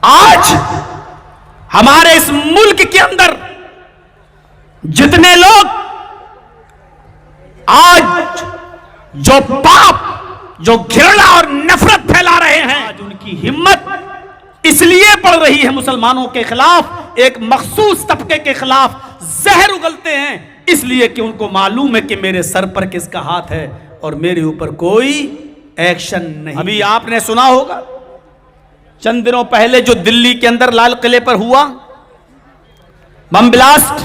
आज हमारे इस मुल्क के अंदर जितने लोग आज जो पाप, जो घृणा और नफरत फैला रहे हैं, आज उनकी हिम्मत इसलिए बढ़ रही है मुसलमानों के खिलाफ, एक मखसूस तबके के खिलाफ जहर उगलते हैं, इसलिए कि उनको मालूम है कि मेरे सर पर किसका हाथ है और मेरे ऊपर कोई एक्शन नहीं। अभी आपने सुना होगा चंद दिनों पहले जो दिल्ली के अंदर लाल किले पर हुआ बम ब्लास्ट,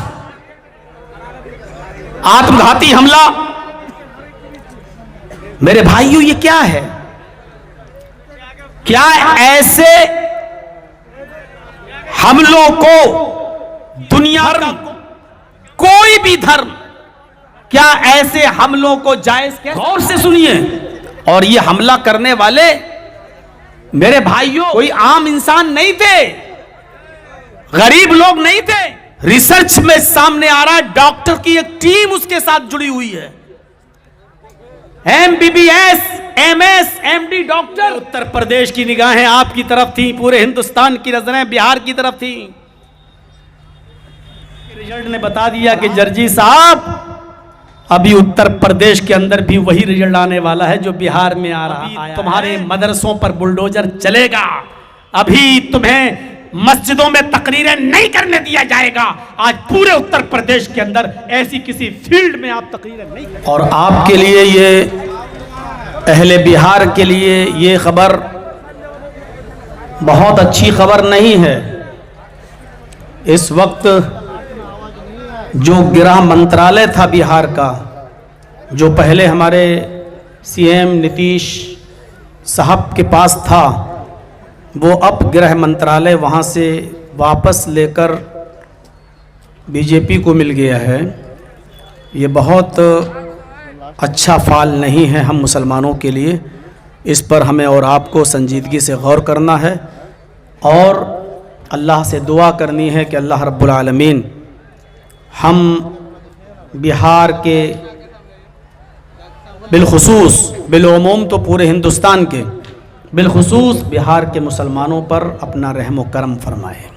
आत्मघाती हमला। मेरे भाइयों, ये क्या है? क्या ऐसे हमलों को दुनिया का कोई भी धर्म, क्या ऐसे हमलों को जायज कह? गौर से सुनिए। और ये हमला करने वाले मेरे भाइयों कोई आम इंसान नहीं थे, गरीब लोग नहीं थे। रिसर्च में सामने आ रहा है, डॉक्टर की एक टीम उसके साथ जुड़ी हुई है, MBBS, MS, MD doctor. Uttar Pradesh की निगाहें आपकी तरफ थी, पूरे हिंदुस्तान की नजरें बिहार की तरफ थी। रिजल्ट ने बता दिया कि जर्जी साहब, अभी उत्तर प्रदेश के अंदर भी वही रिजल्ट आने वाला है जो बिहार में आ रहा है। तुम्हारे मदरसों पर बुलडोजर चलेगा, अभी तुम्हें मस्जिदों में तकरीरें नहीं करने दिया जाएगा। आज पूरे उत्तर प्रदेश के अंदर ऐसी किसी फील्ड में आप तकरीरें नहीं कर। और आपके लिए, ये अहले बिहार के लिए ये खबर बहुत अच्छी खबर नहीं है। इस वक्त जो गृह मंत्रालय था बिहार का, जो पहले हमारे CM नीतीश साहब के पास था, वो अब गृह मंत्रालय वहाँ से वापस लेकर बीजेपी को मिल गया है। ये बहुत अच्छा फाल नहीं है हम मुसलमानों के लिए। इस पर हमें और आपको संजीदगी से गौर करना है और अल्लाह से दुआ करनी है कि अल्लाह रब्बुल आलमीन हम बिहार के बिलखुसूस, बिलउमूम तो पूरे हिंदुस्तान के, बिलखुसूस बिहार के मुसलमानों पर अपना रहम व करम फरमाए।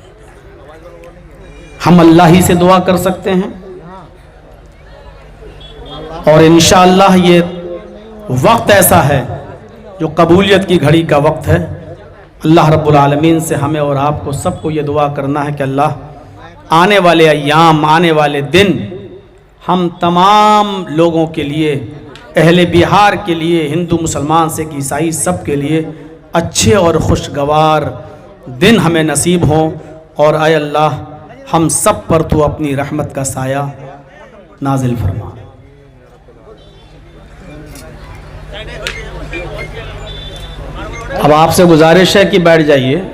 हम अल्लाह ही से दुआ कर सकते हैं और इंशाअल्लाह ये वक्त ऐसा है जो कबूलियत की घड़ी का वक्त है। अल्लाह रब्बुल आलमीन से हमें और आपको सबको ये दुआ करना है कि अल्लाह आने वाले अय्याम, आने वाले दिन हम तमाम लोगों के लिए, अहले बिहार के लिए, हिंदू मुसलमान सिख ईसाई सब के लिए अच्छे और खुशगवार दिन हमें नसीब हों। और आय अल्लाह हम सब पर तो अपनी रहमत का साया नाजिल फरमा। अब आपसे गुजारिश है कि बैठ जाइए।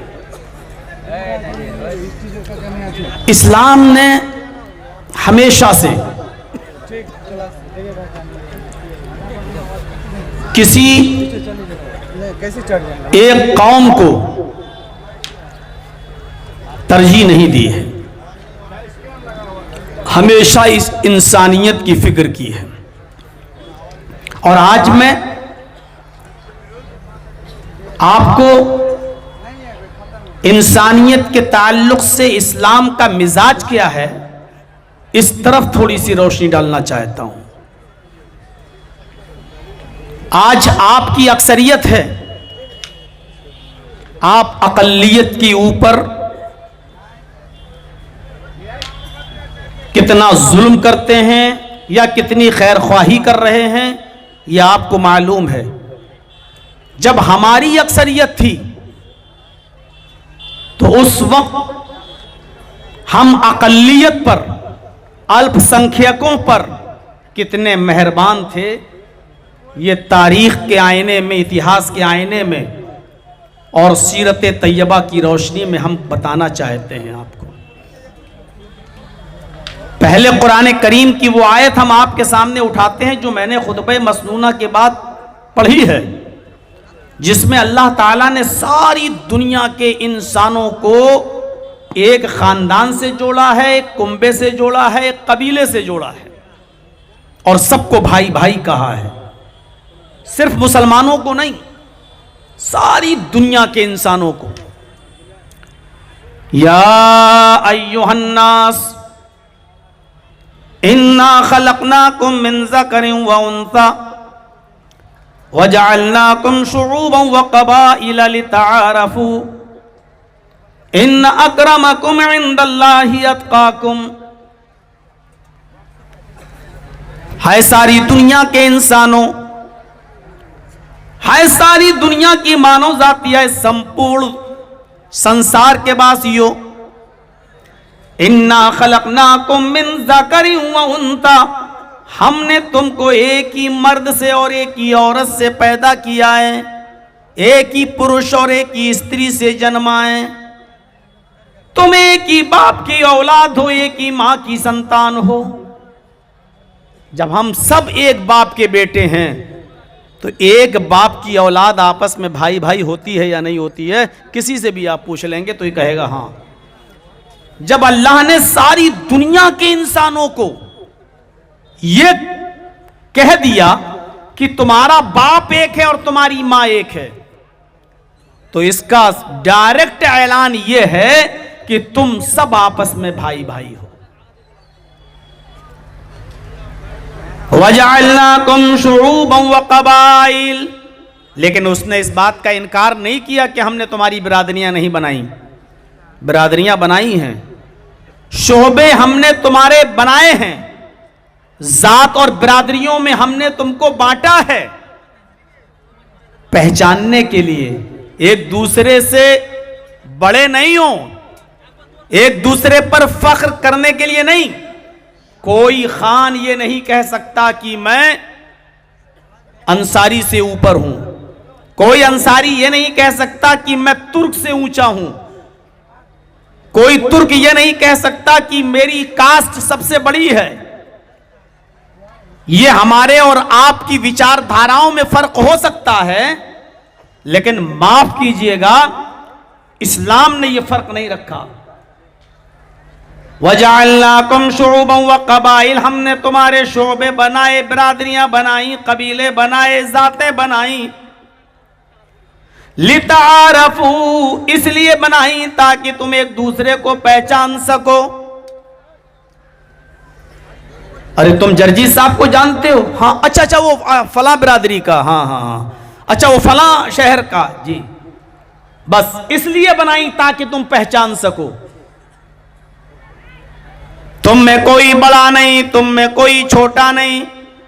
इस्लाम ने हमेशा से किसी एक कौम को तरजीह नहीं दी है, हमेशा इस इंसानियत की फिक्र की है। और आज मैं आपको इंसानियत के ताल्लुक से इस्लाम का मिजाज क्या है, इस तरफ थोड़ी सी रोशनी डालना चाहता हूं। आज आपकी अक्सरियत है, आप अकल्लियत की ऊपर कितना जुल्म करते हैं या कितनी खैर ख्वाही कर रहे हैं, यह आपको मालूम है। जब हमारी अक्सरियत थी तो उस वक्त हम अकल्लियत पर, अल्पसंख्यकों पर कितने मेहरबान थे। ये तारीख के आईने में, इतिहास के आईने में और सीरत तैयबा की रोशनी में हम बताना चाहते हैं आपको। पहले कुरान करीम की वो आयत हम आपके सामने उठाते हैं जो मैंने खुतबे मसनूना के बाद पढ़ी है, जिसमें अल्लाह ताला ने सारी दुनिया के इंसानों को एक खानदान से जोड़ा है, एक कुंबे से जोड़ा है, एक कबीले से जोड़ा है और सबको भाई भाई कहा है। सिर्फ मुसलमानों को नहीं, सारी दुनिया के इंसानों को। या अय्युहन्नास इन्ना खलकनाकुम मिन ज़करिन व उन्सा वजअलनाकुम शुऊबन व क़बाइला लितआरफू इन्न अक्रमकुम इंदल्लाहि अत्क़ाकुम। हाय सारी दुनिया के इंसानों, हाय सारी दुनिया की मानव जाति, है संपूर्ण संसार के वासियों, इन्ना खलकनाकुम मिन ज़करिन व उन्सा, हमने तुमको एक ही मर्द से और एक ही औरत से पैदा किया है, एक ही पुरुष और एक ही स्त्री से जन्माए। तुम एक ही बाप की औलाद हो, एक ही मां की संतान हो। जब हम सब एक बाप के बेटे हैं तो एक बाप की औलाद आपस में भाई भाई होती है या नहीं होती है? किसी से भी आप पूछ लेंगे तो ये कहेगा हाँ। जब अल्लाह ने सारी दुनिया के इंसानों को ये कह दिया कि तुम्हारा बाप एक है और तुम्हारी मां एक है, तो इसका डायरेक्ट ऐलान यह है कि तुम सब आपस में भाई भाई हो। वजअलनाकुम शुऊबन व क़बाइल, लेकिन उसने इस बात का इनकार नहीं किया कि हमने तुम्हारी बिरादरियां नहीं बनाई। बिरादरियां बनाई हैं, शोबे हमने तुम्हारे बनाए हैं, जात और बिरादरियों में हमने तुमको बांटा है, पहचानने के लिए। एक दूसरे से बड़े नहीं हो, एक दूसरे पर फख्र करने के लिए नहीं। कोई खान ये नहीं कह सकता कि मैं अंसारी से ऊपर हूं, कोई अंसारी ये नहीं कह सकता कि मैं तुर्क से ऊंचा हूं, कोई तुर्क ये नहीं कह सकता कि मेरी कास्ट सबसे बड़ी है। ये हमारे और आपकी विचारधाराओं में फर्क हो सकता है, लेकिन माफ कीजिएगा, इस्लाम ने यह फर्क नहीं रखा। वजअलनाकुम शुऊबन व क़बाइल, हमने तुम्हारे शोबे बनाए, बिरादरियां बनाई, कबीले बनाए, जातें बनाई। लितारफू, इसलिए बनाई ताकि तुम एक दूसरे को पहचान सको। अरे तुम जर्जी साहब को जानते हो? हाँ। अच्छा, वो फला बिरादरी का, हाँ। अच्छा, वो फला शहर का, जी। बस इसलिए बनाई ताकि तुम पहचान सको। तुम में कोई बड़ा नहीं, तुम में कोई छोटा नहीं,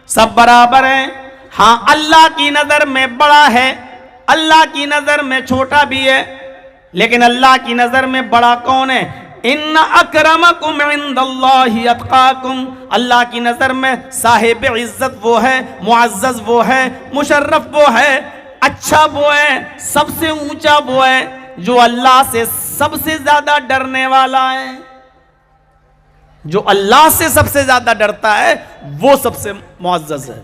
सब बराबर हैं। हाँ, अल्लाह की नजर में बड़ा है, अल्लाह की नजर में छोटा भी है, लेकिन अल्लाह की नजर में बड़ा कौन है? इन्ना अक्रमकुम इंदल्लाहि अत्क़ाकुम, अल्लाह की नजर में साहिब इज्जत वो है, मुअज़्ज़ज़ वो है, मुशर्रफ वो है, अच्छा वो है, सबसे ऊंचा वो है, जो अल्लाह से सबसे ज्यादा डरने वाला है। जो अल्लाह से सबसे ज्यादा डरता है वो सबसे मुअज़्ज़ज़ है,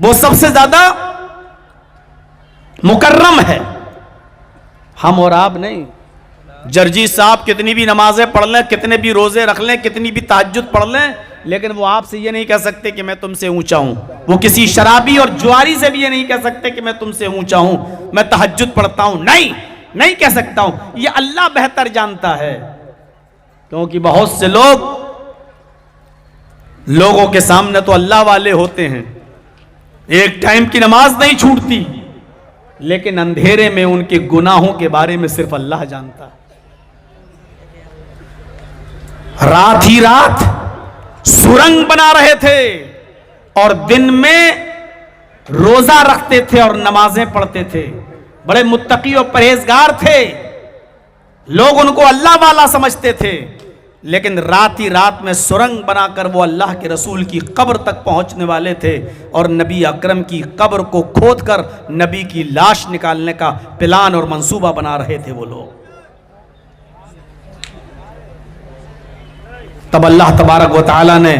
वो सबसे ज्यादा मुकर्रम है। हम और आप नहीं। जर्जी साहब कितनी भी नमाजें पढ़ लें, कितने भी रोजे रख लें, कितनी भी तहज्जुद पढ़ लें, लेकिन वो आपसे ये नहीं कह सकते कि मैं तुमसे ऊंचा हूं। वो किसी शराबी और जुआरी से भी ये नहीं कह सकते कि मैं तुमसे ऊंचा हूं, मैं तहज्जुद पढ़ता हूं। नहीं कह सकता हूं। ये अल्लाह बेहतर जानता है, क्योंकि बहुत से लोगों के सामने तो अल्लाह वाले होते हैं, एक टाइम की नमाज नहीं छूटती, लेकिन अंधेरे में उनके गुनाहों के बारे में सिर्फ अल्लाह जानता है। रात ही रात सुरंग बना रहे थे और दिन में रोजा रखते थे और नमाजें पढ़ते थे। बड़े मुत्तकी और परहेजगार थे, लोग उनको अल्लाह वाला समझते थे, लेकिन रात ही रात में सुरंग बनाकर वो अल्लाह के रसूल की कब्र तक पहुंचने वाले थे और नबी अकरम की कब्र को खोदकर नबी की लाश निकालने का प्लान और मंसूबा बना रहे थे वो लोग। तब अल्लाह तबारक व तआला ने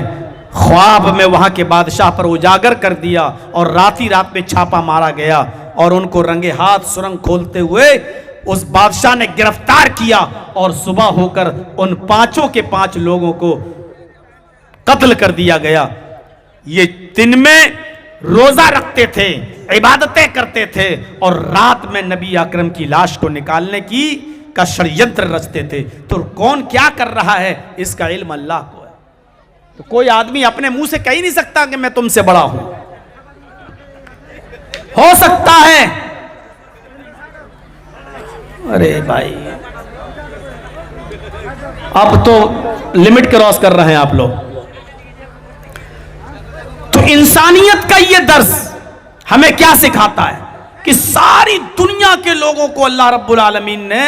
ख्वाब में वहां के बादशाह पर उजागर कर दिया और रात ही रात में छापा मारा गया और उनको रंगे हाथ सुरंग खोलते हुए उस बादशाह ने गिरफ्तार किया और सुबह होकर उन पांचों के 5 लोगों को कत्ल कर दिया गया। ये दिन में रोजा रखते थे, इबादतें करते थे और रात में नबी अकरम की लाश को निकालने की का षड्यंत्र रचते थे। तो कौन क्या कर रहा है इसका इल्म अल्लाह को है। तो कोई आदमी अपने मुंह से कह ही नहीं सकता कि मैं तुमसे बड़ा हूं। हो सकता है, अरे भाई अब तो लिमिट क्रॉस कर रहे हैं आप लोग। तो इंसानियत का ये दर्स हमें क्या सिखाता है कि सारी दुनिया के लोगों को अल्लाह रब्बुल आलमीन ने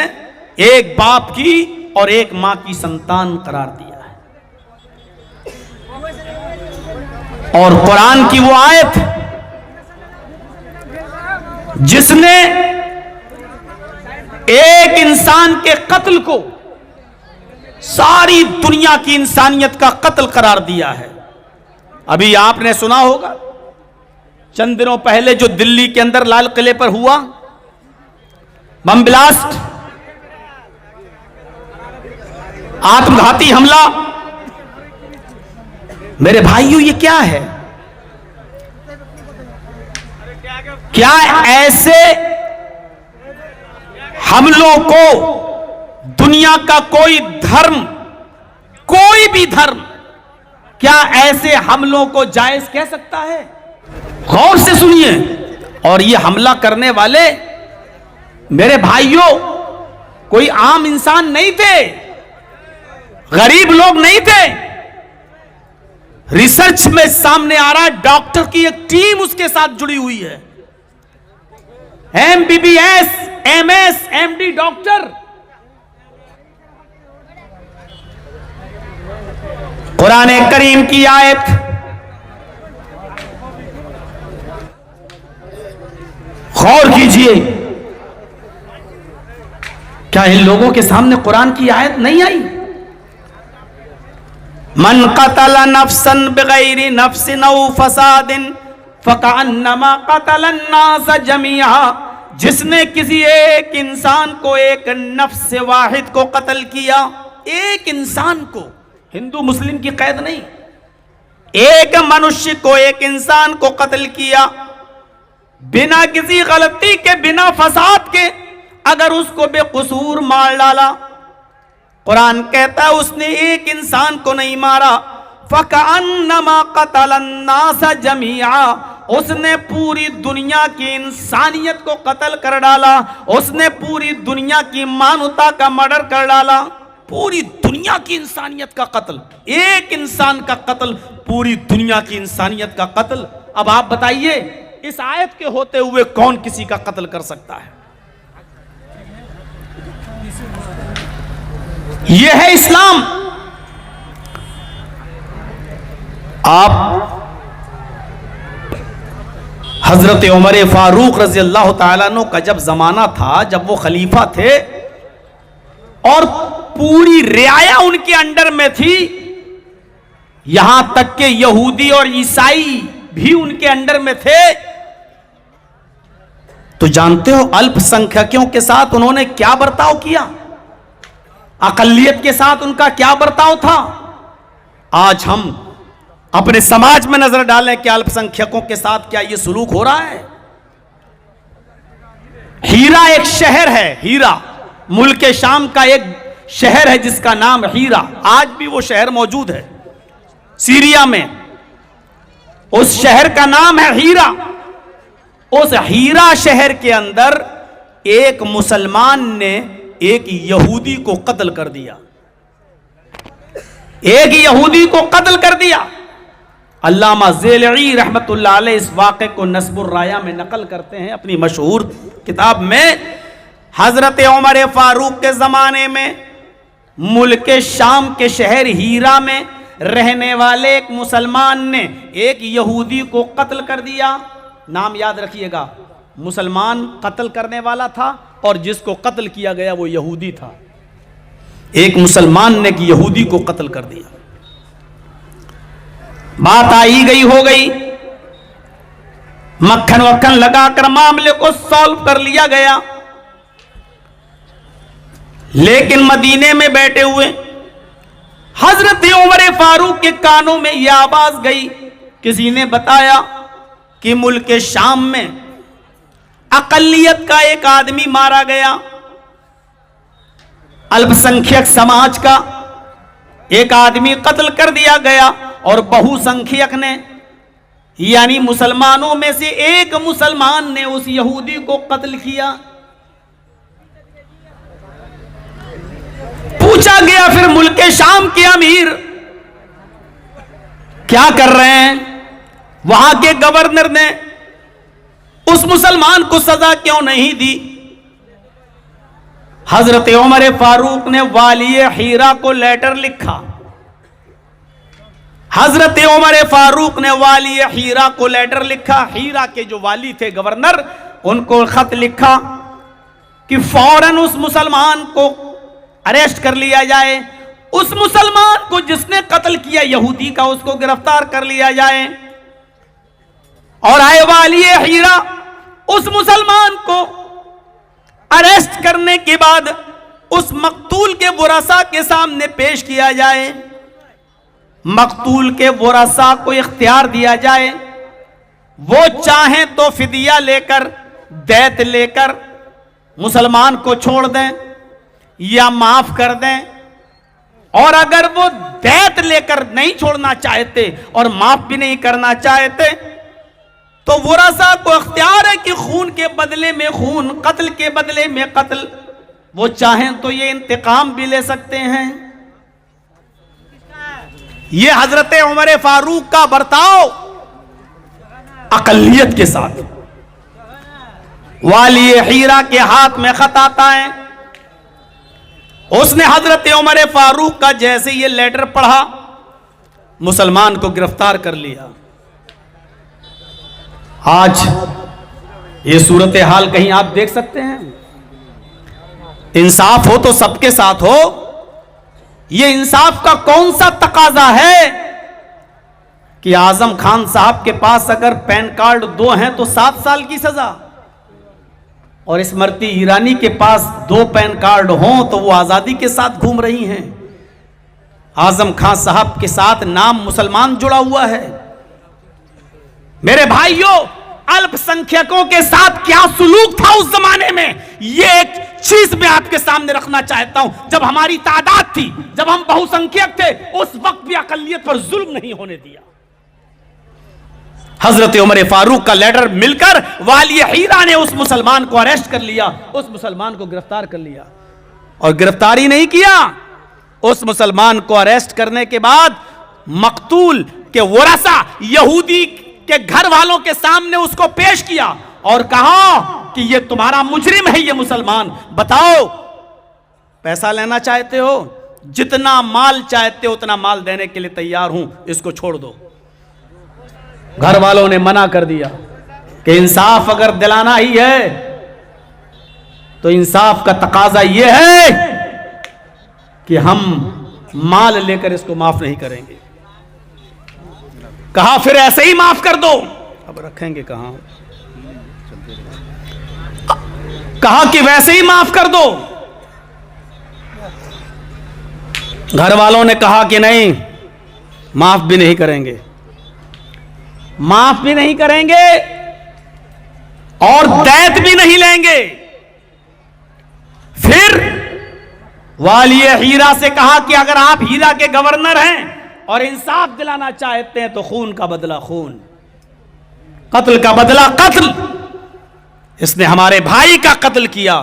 एक बाप की और एक मां की संतान करार दिया है। और कुरान की वो आयत जिसने एक इंसान के कत्ल को सारी दुनिया की इंसानियत का कत्ल करार दिया है। अभी आपने सुना होगा चंद दिनों पहले जो दिल्ली के अंदर लाल किले पर हुआ बम ब्लास्ट, आत्मघाती हमला। मेरे भाइयों ये क्या है? क्या ऐसे हमलों को दुनिया का कोई धर्म, कोई भी धर्म क्या ऐसे हमलों को जायज कह सकता है? गौर से सुनिए। और ये हमला करने वाले मेरे भाइयों कोई आम इंसान नहीं थे, गरीब लोग नहीं थे। रिसर्च में सामने आ रहा है डॉक्टर की एक टीम उसके साथ जुड़ी हुई है, MBBS, MS, MD डॉक्टर। कुरान करीम की आयत गौर कीजिए। क्या इन लोगों के सामने कुरान की आयत नहीं आई? मन कतल नफ्सन बिगैरि नफ्सिन औ फसादिन फकअन्नमा कतल अन्नास जमीआ। जिसने किसी एक इंसान को, एक नफ्स वाहिद को कत्ल किया, एक इंसान को, हिंदू मुस्लिम की कैद नहीं, एक मनुष्य को, एक इंसान को कत्ल किया बिना किसी गलती के, बिना फसाद के, अगर उसको बेकसूर मार डाला, कुरान कहता है उसने एक इंसान को नहीं मारा, फकअन्नमा कतल अन्नास जमीआ, उसने पूरी दुनिया की इंसानियत को कत्ल कर डाला, उसने पूरी दुनिया की मानवता का मर्डर कर डाला। पूरी दुनिया की इंसानियत का कत्ल, एक इंसान का कत्ल, पूरी दुनिया की इंसानियत का कत्ल। अब आप बताइए इस आयत के होते हुए कौन किसी का कत्ल कर सकता है? यह है इस्लाम। आप हजरत उमर फारूक रजी अल्लाह तआला अन्हु का जब जमाना था, जब वो खलीफा थे और पूरी रियाया उनके अंडर में थी, यहां तक के यहूदी और ईसाई भी उनके अंडर में थे, तो जानते हो अल्पसंख्यकों के साथ उन्होंने क्या बर्ताव किया? अकलियत के साथ उनका क्या बर्ताव था? आज हम अपने समाज में नजर डालें कि अल्पसंख्यकों के साथ क्या यह सुलूक हो रहा है? हीरा एक शहर है, हीरा मुल्क शाम का एक शहर है जिसका नाम हीरा, आज भी वो शहर मौजूद है सीरिया में, उस शहर का नाम है हीरा। उस हीरा शहर के अंदर एक मुसलमान ने एक यहूदी को कत्ल कर दिया, एक यहूदी को कत्ल कर दिया। अल्लामा ज़ेलई रहमतुल्लाह अलैह इस वाक़े को नस्बुर राया में नकल करते हैं अपनी मशहूर किताब में। हजरत उमर फारूक के ज़माने में मुल्क शाम के शहर हीरा में रहने वाले एक मुसलमान ने एक यहूदी को कत्ल कर दिया। नाम याद रखिएगा, मुसलमान कत्ल करने वाला था और जिसको कत्ल किया गया वो यहूदी था। एक मुसलमान ने एक यहूदी को कत्ल कर दिया। बात आई गई हो गई, मक्खन वक्खन लगाकर मामले को सॉल्व कर लिया गया। लेकिन मदीने में बैठे हुए हजरत उमर फारूक के कानों में यह आवाज गई, किसी ने बताया कि मुल्क शाम में अकलियत का एक आदमी मारा गया। अल्पसंख्यक समाज का एक आदमी कत्ल कर दिया गया और बहुसंख्यक ने यानी मुसलमानों में से एक मुसलमान ने उस यहूदी को कत्ल किया। पूछा गया फिर मुल्क शाम के अमीर क्या कर रहे हैं? वहां के गवर्नर ने उस मुसलमान को सजा क्यों नहीं दी? हजरत उमर फारूक ने वाली हीरा को लेटर लिखा। हजरत उमर फारूक ने वाली हीरा को लेटर लिखा। हीरा के जो वाली थे गवर्नर, उनको खत लिखा कि फौरन उस मुसलमान को अरेस्ट कर लिया जाए, उस मुसलमान को जिसने कत्ल किया यहूदी का, उसको गिरफ्तार कर लिया जाए। और आए वाली हीरा उस मुसलमान को अरेस्ट करने के बाद उस मकतूल के वरसा के सामने पेश किया जाए। मकतूल के वरसा को इख्तियार दिया जाए, वो चाहें तो फिदिया लेकर, दैत लेकर मुसलमान को छोड़ दें या माफ कर दें। और अगर वो दैत लेकर नहीं छोड़ना चाहते और माफ भी नहीं करना चाहते तो वरसा को इख्तियार है कि खून के बदले में खून, कत्ल के बदले में कत्ल, वो चाहें तो ये इंतकाम भी ले सकते हैं। ये हजरत उमर फारूक का बर्ताव अकलियत के साथ। वाली हीरा के हाथ में खत आता है, उसने हजरत उमर फारूक का जैसे ये लेटर पढ़ा, मुसलमान को गिरफ्तार कर लिया। आज ये सूरत हाल कहीं आप देख सकते हैं? इंसाफ हो तो सबके साथ हो। ये इंसाफ का कौन सा तकाजा है कि आजम खान साहब के पास अगर पैन कार्ड 2 हैं तो 7 साल की सजा, और स्मृति ईरानी के पास 2 पैन कार्ड हों तो वो आजादी के साथ घूम रही हैं। आजम खान साहब के साथ नाम मुसलमान जुड़ा हुआ है। मेरे भाइयों, अल्पसंख्यकों के साथ क्या सुलूक था उस जमाने में, ये एक चीज मैं आपके सामने रखना चाहता हूं। जब हमारी तादाद थी, जब हम बहुसंख्यक थे, उस वक्त भी अकलियत पर जुल्म नहीं होने दिया। हजरत उमर फारूक का लेटर मिलकर वाली हीरा ने उस मुसलमान को अरेस्ट कर लिया, उस मुसलमान को गिरफ्तार कर लिया। और गिरफ्तारी नहीं किया, उस मुसलमान को अरेस्ट करने के बाद मकतूल के वरसा यहूदी के घर वालों के सामने उसको पेश किया और कहा कि ये तुम्हारा मुजरिम है, ये मुसलमान, बताओ पैसा लेना चाहते हो, जितना माल चाहते हो उतना माल देने के लिए तैयार हूं, इसको छोड़ दो। घर वालों ने मना कर दिया कि इंसाफ अगर दिलाना ही है तो इंसाफ का तकाजा यह है कि हम माल लेकर इसको माफ नहीं करेंगे। कहा फिर ऐसे ही माफ कर दो। अब रखेंगे कहां? कहा कि वैसे ही माफ कर दो। घर वालों ने कहा कि नहीं, माफ भी नहीं करेंगे, माफ भी नहीं करेंगे और दैत भी नहीं लेंगे। फिर वाली हीरा से कहा कि अगर आप हीरा के गवर्नर हैं और इंसाफ दिलाना चाहते हैं तो खून का बदला खून, कत्ल का बदला कत्ल। इसने हमारे भाई का कत्ल किया,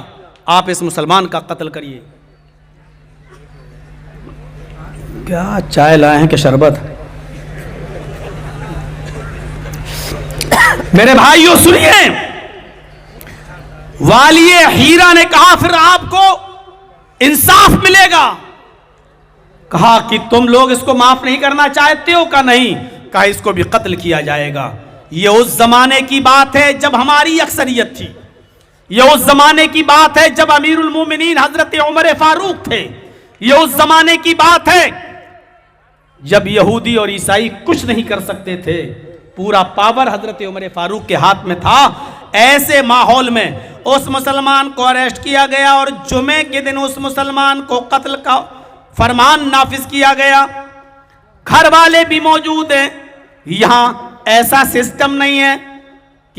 आप इस मुसलमान का कत्ल करिए। क्या चाय लाए हैं कि शरबत? मेरे भाइयों सुनिए, वाली हीरा ने कहा फिर आपको इंसाफ मिलेगा। कहा कि तुम लोग इसको माफ नहीं करना चाहते हो? का नहीं। कहा इसको भी कत्ल किया जाएगा। यह उस जमाने की बात है जब हमारी अक्सरियत थी, यह उस जमाने की बात है जब अमीरुल मोमिनीन हजरत उमर फारूक थे, यह उस जमाने की बात है जब यहूदी और ईसाई कुछ नहीं कर सकते थे, पूरा पावर हजरत उमर फारूक के हाथ में था। ऐसे माहौल में उस मुसलमान को अरेस्ट किया गया और जुमे के दिन उस मुसलमान को कत्ल का फरमान नाफिज किया गया। घर वाले भी मौजूद हैं। यहां ऐसा सिस्टम नहीं है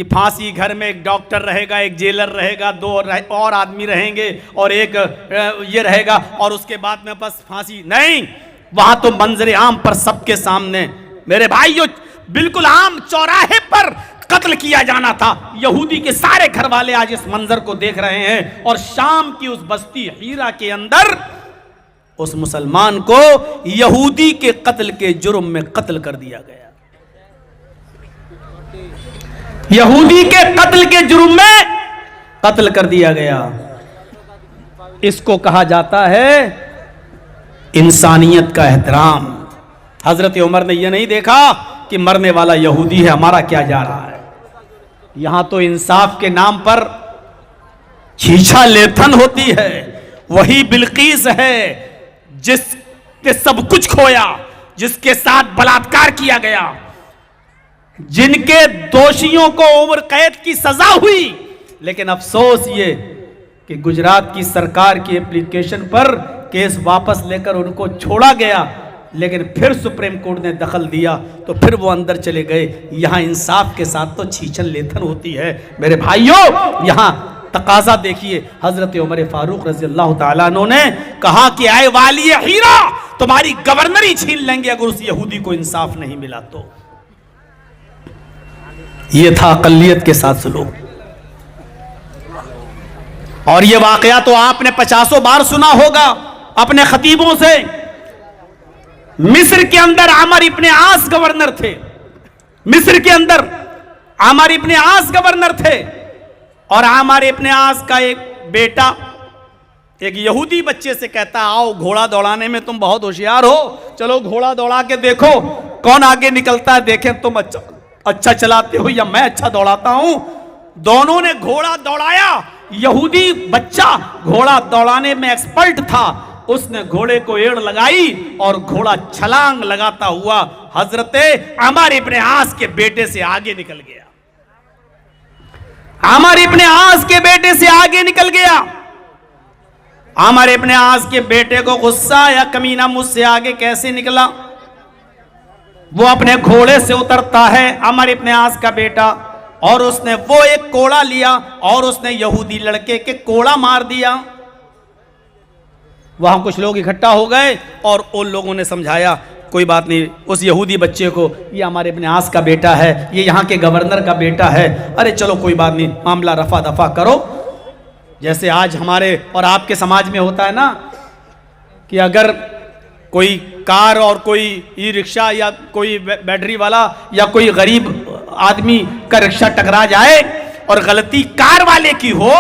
कि फांसी घर में एक डॉक्टर रहेगा, एक जेलर रहेगा, दो और आदमी रहेंगे और एक ये रहेगा और उसके बाद में बस फांसी। नहीं, वहां तो मंजर आम पर सबके सामने मेरे भाइयों बिल्कुल आम चौराहे पर कत्ल किया जाना था। यहूदी के सारे घर वाले आज इस मंजर को देख रहे हैं और शाम की उस बस्ती हीरा के अंदर उस मुसलमान को यहूदी के कत्ल के जुर्म में कत्ल कर दिया गया। यहूदी के कत्ल के जुर्म में कत्ल कर दिया गया। इसको कहा जाता है इंसानियत का एहतराम। हजरत उमर ने यह नहीं देखा कि मरने वाला यहूदी है, हमारा क्या जा रहा है। यहां तो इंसाफ के नाम पर छीछा लेथन होती है। वही बिल्कीस है जिसके सब कुछ खोया, जिसके साथ बलात्कार किया गया, जिनके दोषियों को उम्र कैद की सजा हुई। लेकिन अफसोस ये कि गुजरात की सरकार की एप्लीकेशन पर केस वापस लेकर उनको छोड़ा गया, लेकिन फिर सुप्रीम कोर्ट ने दखल दिया तो फिर वो अंदर चले गए। यहां इंसाफ के साथ तो छीछन लेथन होती है। मेरे भाइयों, यहां तकाजा देखिए, हजरत उमर फारूक रजी अल्लाह तआला अन्हु ने कहा कि आए वाली हीरा, तुम्हारी गवर्नरी छीन लेंगे अगर उस यहूदी को इंसाफ नहीं मिला तो। यह था अकलियत के साथ सलूक। और यह वाकया तो आपने 50 बार सुना होगा अपने खतीबों से। मिस्र के अंदर आमर इब्ने आस गवर्नर थे। मिस्र के अंदर आमर इब्ने आस गवर्नर थे और आमर इब्ने आस का एक बेटा एक यहूदी बच्चे से कहता, आओ घोड़ा दौड़ाने में तुम बहुत होशियार हो, चलो घोड़ा दौड़ा के देखो कौन आगे निकलता है, देखें तुम अच्छा चलाते हो या मैं अच्छा दौड़ाता हूं। दोनों ने घोड़ा दौड़ाया। यहूदी बच्चा घोड़ा दौड़ाने में एक्सपर्ट था। उसने घोड़े को एड़ लगाई और घोड़ा छलांग लगाता हुआ हजरते अमर इब्ने आस के बेटे से आगे निकल गया। अमर इब्ने आस के बेटे से आगे निकल गया। अमर इब्ने आस के बेटे को गुस्सा आया, कमीना मुझसे आगे कैसे निकला। वो अपने घोड़े से उतरता है अमर इब्ने आस का बेटा, और उसने वो एक कोड़ा लिया और उसने यहूदी लड़के के कोड़ा मार दिया। वहां कुछ लोग इकट्ठा हो गए और उन लोगों ने समझाया, कोई बात नहीं, उस यहूदी बच्चे को, ये हमारे इब्ने आस का बेटा है, ये यहाँ के गवर्नर का बेटा है, अरे चलो कोई बात नहीं, मामला रफा दफा करो। जैसे आज हमारे और आपके समाज में होता है ना कि अगर कोई कार और कोई ई रिक्शा या कोई बैटरी वाला या कोई गरीब आदमी का रिक्शा टकरा जाए और गलती कार वाले की हो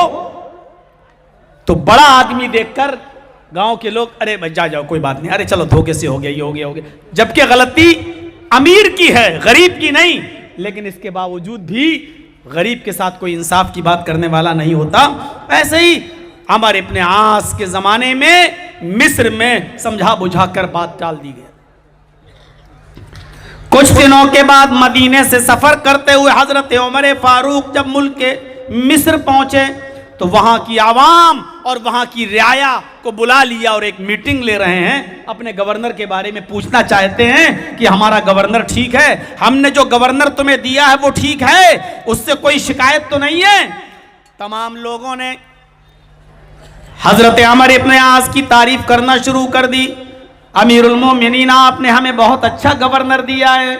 तो बड़ा आदमी देखकर गांव के लोग, अरे भाई जा जाओ कोई बात नहीं, अरे चलो धोखे से हो गया, ये हो गया, हो गया। जबकि गलती अमीर की है, गरीब की नहीं। लेकिन इसके बावजूद भी गरीब के साथ कोई इंसाफ की बात करने वाला नहीं होता। ऐसे ही अमर इब्ने आस के जमाने में मिस्र में समझा बुझा कर बात टाल दी गई। कुछ दिनों के बाद मदीने से सफर करते हुए हजरत उमर फारूक जब मुल्क के मिस्र पहुंचे तो वहां की आवाम और वहां की रियाया को बुला लिया और एक मीटिंग ले रहे हैं। अपने गवर्नर के बारे में पूछना चाहते हैं कि हमारा गवर्नर ठीक है, हमने जो गवर्नर तुम्हें दिया है वो ठीक है, उससे कोई शिकायत तो नहीं है। तमाम लोगों ने हजरत अमर इब्ने आस की तारीफ करना शुरू कर दी। अमीरुल मोमिनीन, आपने हमें बहुत अच्छा गवर्नर दिया है,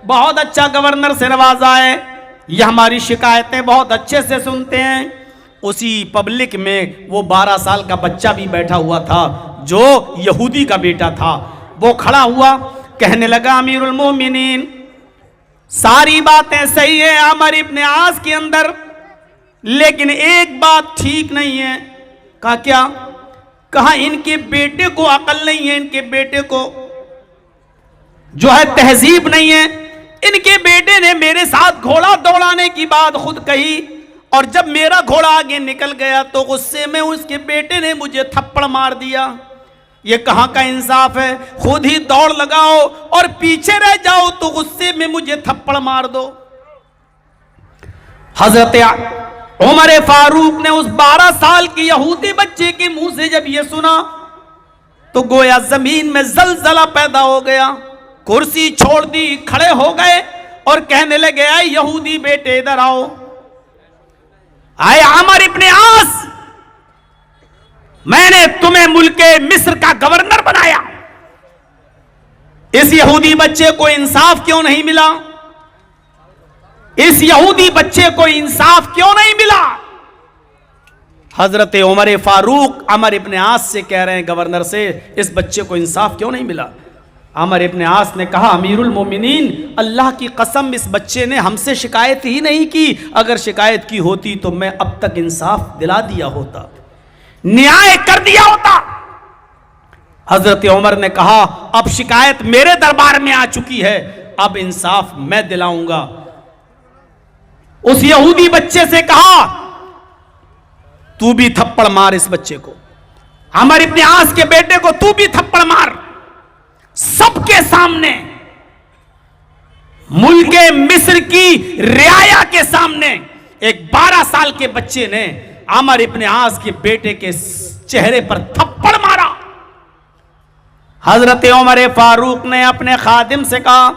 बहुत अच्छा गवर्नर से नवाजा है, ये हमारी शिकायतें बहुत अच्छे से सुनते हैं। उसी पब्लिक में वो 12 साल का बच्चा भी बैठा हुआ था जो यहूदी का बेटा था। वो खड़ा हुआ, कहने लगा, अमीरुल मोमिनीन, सारी बातें सही है अमर इब्ने आस के अंदर, लेकिन एक बात ठीक नहीं है। कहा क्या? कहा इनके बेटे को अकल नहीं है, इनके बेटे को जो है तहजीब नहीं है। इनके बेटे ने मेरे साथ घोड़ा दौड़ाने की बात खुद कही और जब मेरा घोड़ा आगे निकल गया तो गुस्से में उसके बेटे ने मुझे थप्पड़ मार दिया। ये कहां का इंसाफ है? खुद ही दौड़ लगाओ और पीछे रह जाओ तो गुस्से में मुझे थप्पड़ मार दो। हजरत उमर फारूक ने उस 12 साल के यहूदी बच्चे के मुंह से जब ये सुना तो गोया जमीन में जलजला पैदा हो गया। कुर्सी छोड़ दी, खड़े हो गए और कहने लगे, ऐ यहूदी बेटे इधर आओ। आए अमर इब्ने आस, मैंने तुम्हें मुल्के मिस्र का गवर्नर बनाया, इस यहूदी बच्चे को इंसाफ क्यों नहीं मिला? इस यहूदी बच्चे को इंसाफ क्यों नहीं मिला? हजरत उमर फारूक अमर इब्ने आस से कह रहे हैं, गवर्नर से, इस बच्चे को इंसाफ क्यों नहीं मिला? अमर इब्ने आस ने कहा, अमीरुल मोमिनीन, अल्लाह की कसम इस बच्चे ने हमसे शिकायत ही नहीं की, अगर शिकायत की होती तो मैं अब तक इंसाफ दिला दिया होता, न्याय कर दिया होता। हजरत उमर ने कहा, अब शिकायत मेरे दरबार में आ चुकी है, अब इंसाफ मैं दिलाऊंगा। उस यहूदी बच्चे से कहा, तू भी थप्पड़ मार इस बच्चे को, अमर इब्ने आस के बेटे को तू भी थप्पड़ मार। सबके सामने, मुल्के मिस्र की रियाया के सामने एक 12 साल के बच्चे ने अमर इब्ने आस के बेटे के चेहरे पर थप्पड़ मारा। हजरत उमर फारूक ने अपने खादिम से कहा,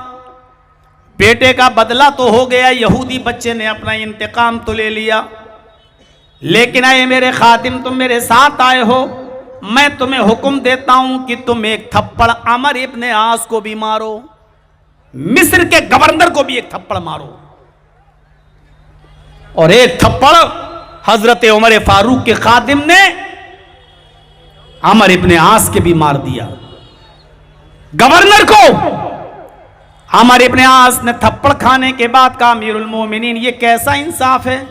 बेटे का बदला तो हो गया, यहूदी बच्चे ने अपना इंतकाम तो ले लिया, लेकिन आए मेरे खादिम, तुम मेरे साथ आए हो, मैं तुम्हें हुक्म देता हूं कि तुम एक थप्पड़ अमर इब्ने आस को भी मारो, मिस्र के गवर्नर को भी एक थप्पड़ मारो। और एक थप्पड़ हजरत उमर फारूक के खादिम ने अमर इब्ने आस के भी मार दिया। गवर्नर को अमर इब्ने आस ने थप्पड़ खाने के बाद कहा, अमीरुल मोमिनीन, ये कैसा इंसाफ है?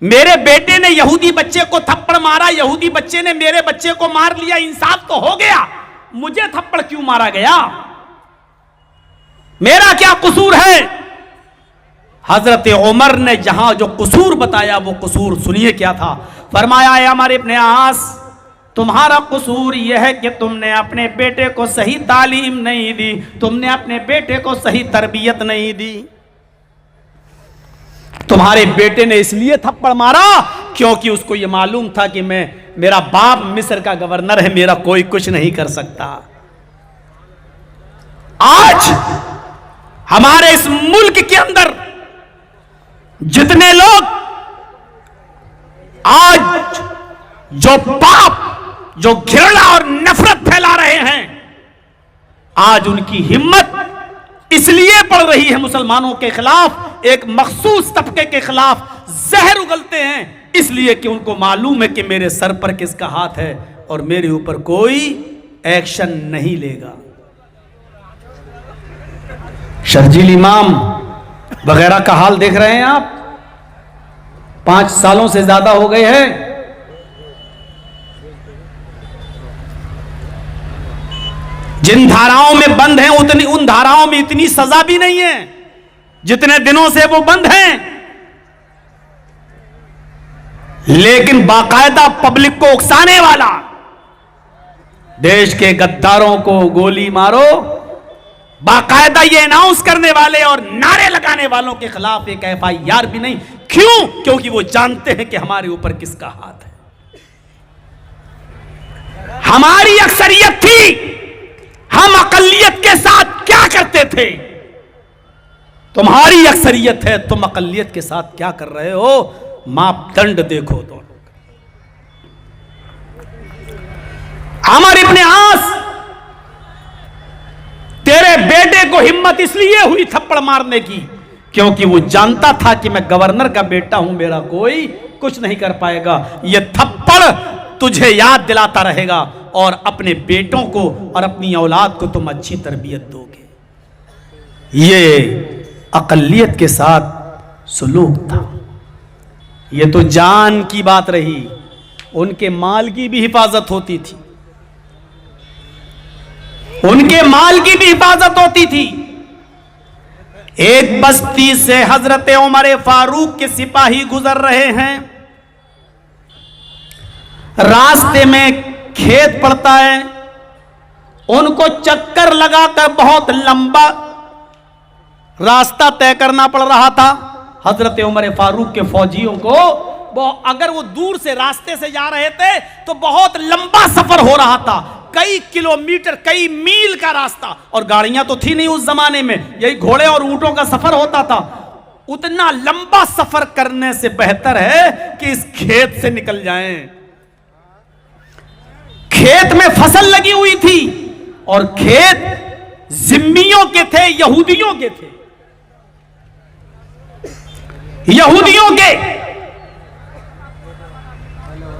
मेरे बेटे ने यहूदी बच्चे को थप्पड़ मारा, यहूदी बच्चे ने मेरे बच्चे को मार लिया, इंसाफ तो हो गया, मुझे थप्पड़ क्यों मारा गया? मेरा क्या कसूर है? हजरत उमर ने जहां जो कसूर बताया वो कसूर सुनिए क्या था। फरमाया, अमर इब्ने आस, तुम्हारा कसूर यह है कि तुमने अपने बेटे को सही तालीम नहीं दी, तुमने अपने बेटे को सही तरबियत नहीं दी। तुम्हारे बेटे ने इसलिए थप्पड़ मारा क्योंकि उसको यह मालूम था कि मेरा बाप मिस्र का गवर्नर है, मेरा कोई कुछ नहीं कर सकता। आज हमारे इस मुल्क के अंदर जितने लोग आज जो पाप, जो घृणा और नफरत फैला रहे हैं, आज उनकी हिम्मत इसलिए बढ़ रही है मुसलमानों के खिलाफ, एक मखसूस तबके के खिलाफ जहर उगलते हैं, इसलिए कि उनको मालूम है कि मेरे सर पर किसका हाथ है और मेरे ऊपर कोई एक्शन नहीं लेगा। शर्जील इमाम वगैरह का हाल देख रहे हैं आप, 5 सालों से ज्यादा हो गए हैं। जिन धाराओं में बंद हैं उन धाराओं में इतनी सजा भी नहीं है जितने दिनों से वो बंद हैं, लेकिन बाकायदा पब्लिक को उकसाने वाला, देश के गद्दारों को गोली मारो, बाकायदा ये अनाउंस करने वाले और नारे लगाने वालों के खिलाफ एक FIR भी नहीं। क्यों? क्योंकि वो जानते हैं कि हमारे ऊपर किसका हाथ है। हमारी अक्सरियत थी, हम अकलियत के साथ क्या करते थे? तुम्हारी अक्सरियत है, तुम अकलियत के साथ क्या कर रहे हो? मापदंड देखो दोनों। अमर इब्ने आस, तेरे बेटे को हिम्मत इसलिए हुई थप्पड़ मारने की क्योंकि वो जानता था कि मैं गवर्नर का बेटा हूं, मेरा कोई कुछ नहीं कर पाएगा। ये थप्पड़ तुझे याद दिलाता रहेगा और अपने बेटों को और अपनी औलाद को तुम अच्छी तरबियत दोगे। ये अकलियत के साथ सुलूक था। ये तो जान की बात रही, उनके माल की भी हिफाजत होती थी, उनके माल की भी हिफाजत होती थी। एक बस्ती से हजरत उमर फारूक के सिपाही गुजर रहे हैं, रास्ते में खेत पड़ता है, उनको चक्कर लगाकर बहुत लंबा रास्ता तय करना पड़ रहा था। हजरत उमर फारूक के फौजियों को अगर वो दूर से रास्ते से जा रहे थे तो बहुत लंबा सफर हो रहा था, कई किलोमीटर, कई मील का रास्ता, और गाड़ियां तो थी नहीं उस जमाने में, यही घोड़े और ऊंटों का सफर होता था। उतना लंबा सफर करने से बेहतर है कि इस खेत से निकल जाएं। खेत में फसल लगी हुई थी और खेत जिम्मियों के थे, यहूदियों के थे, यहूदियों के।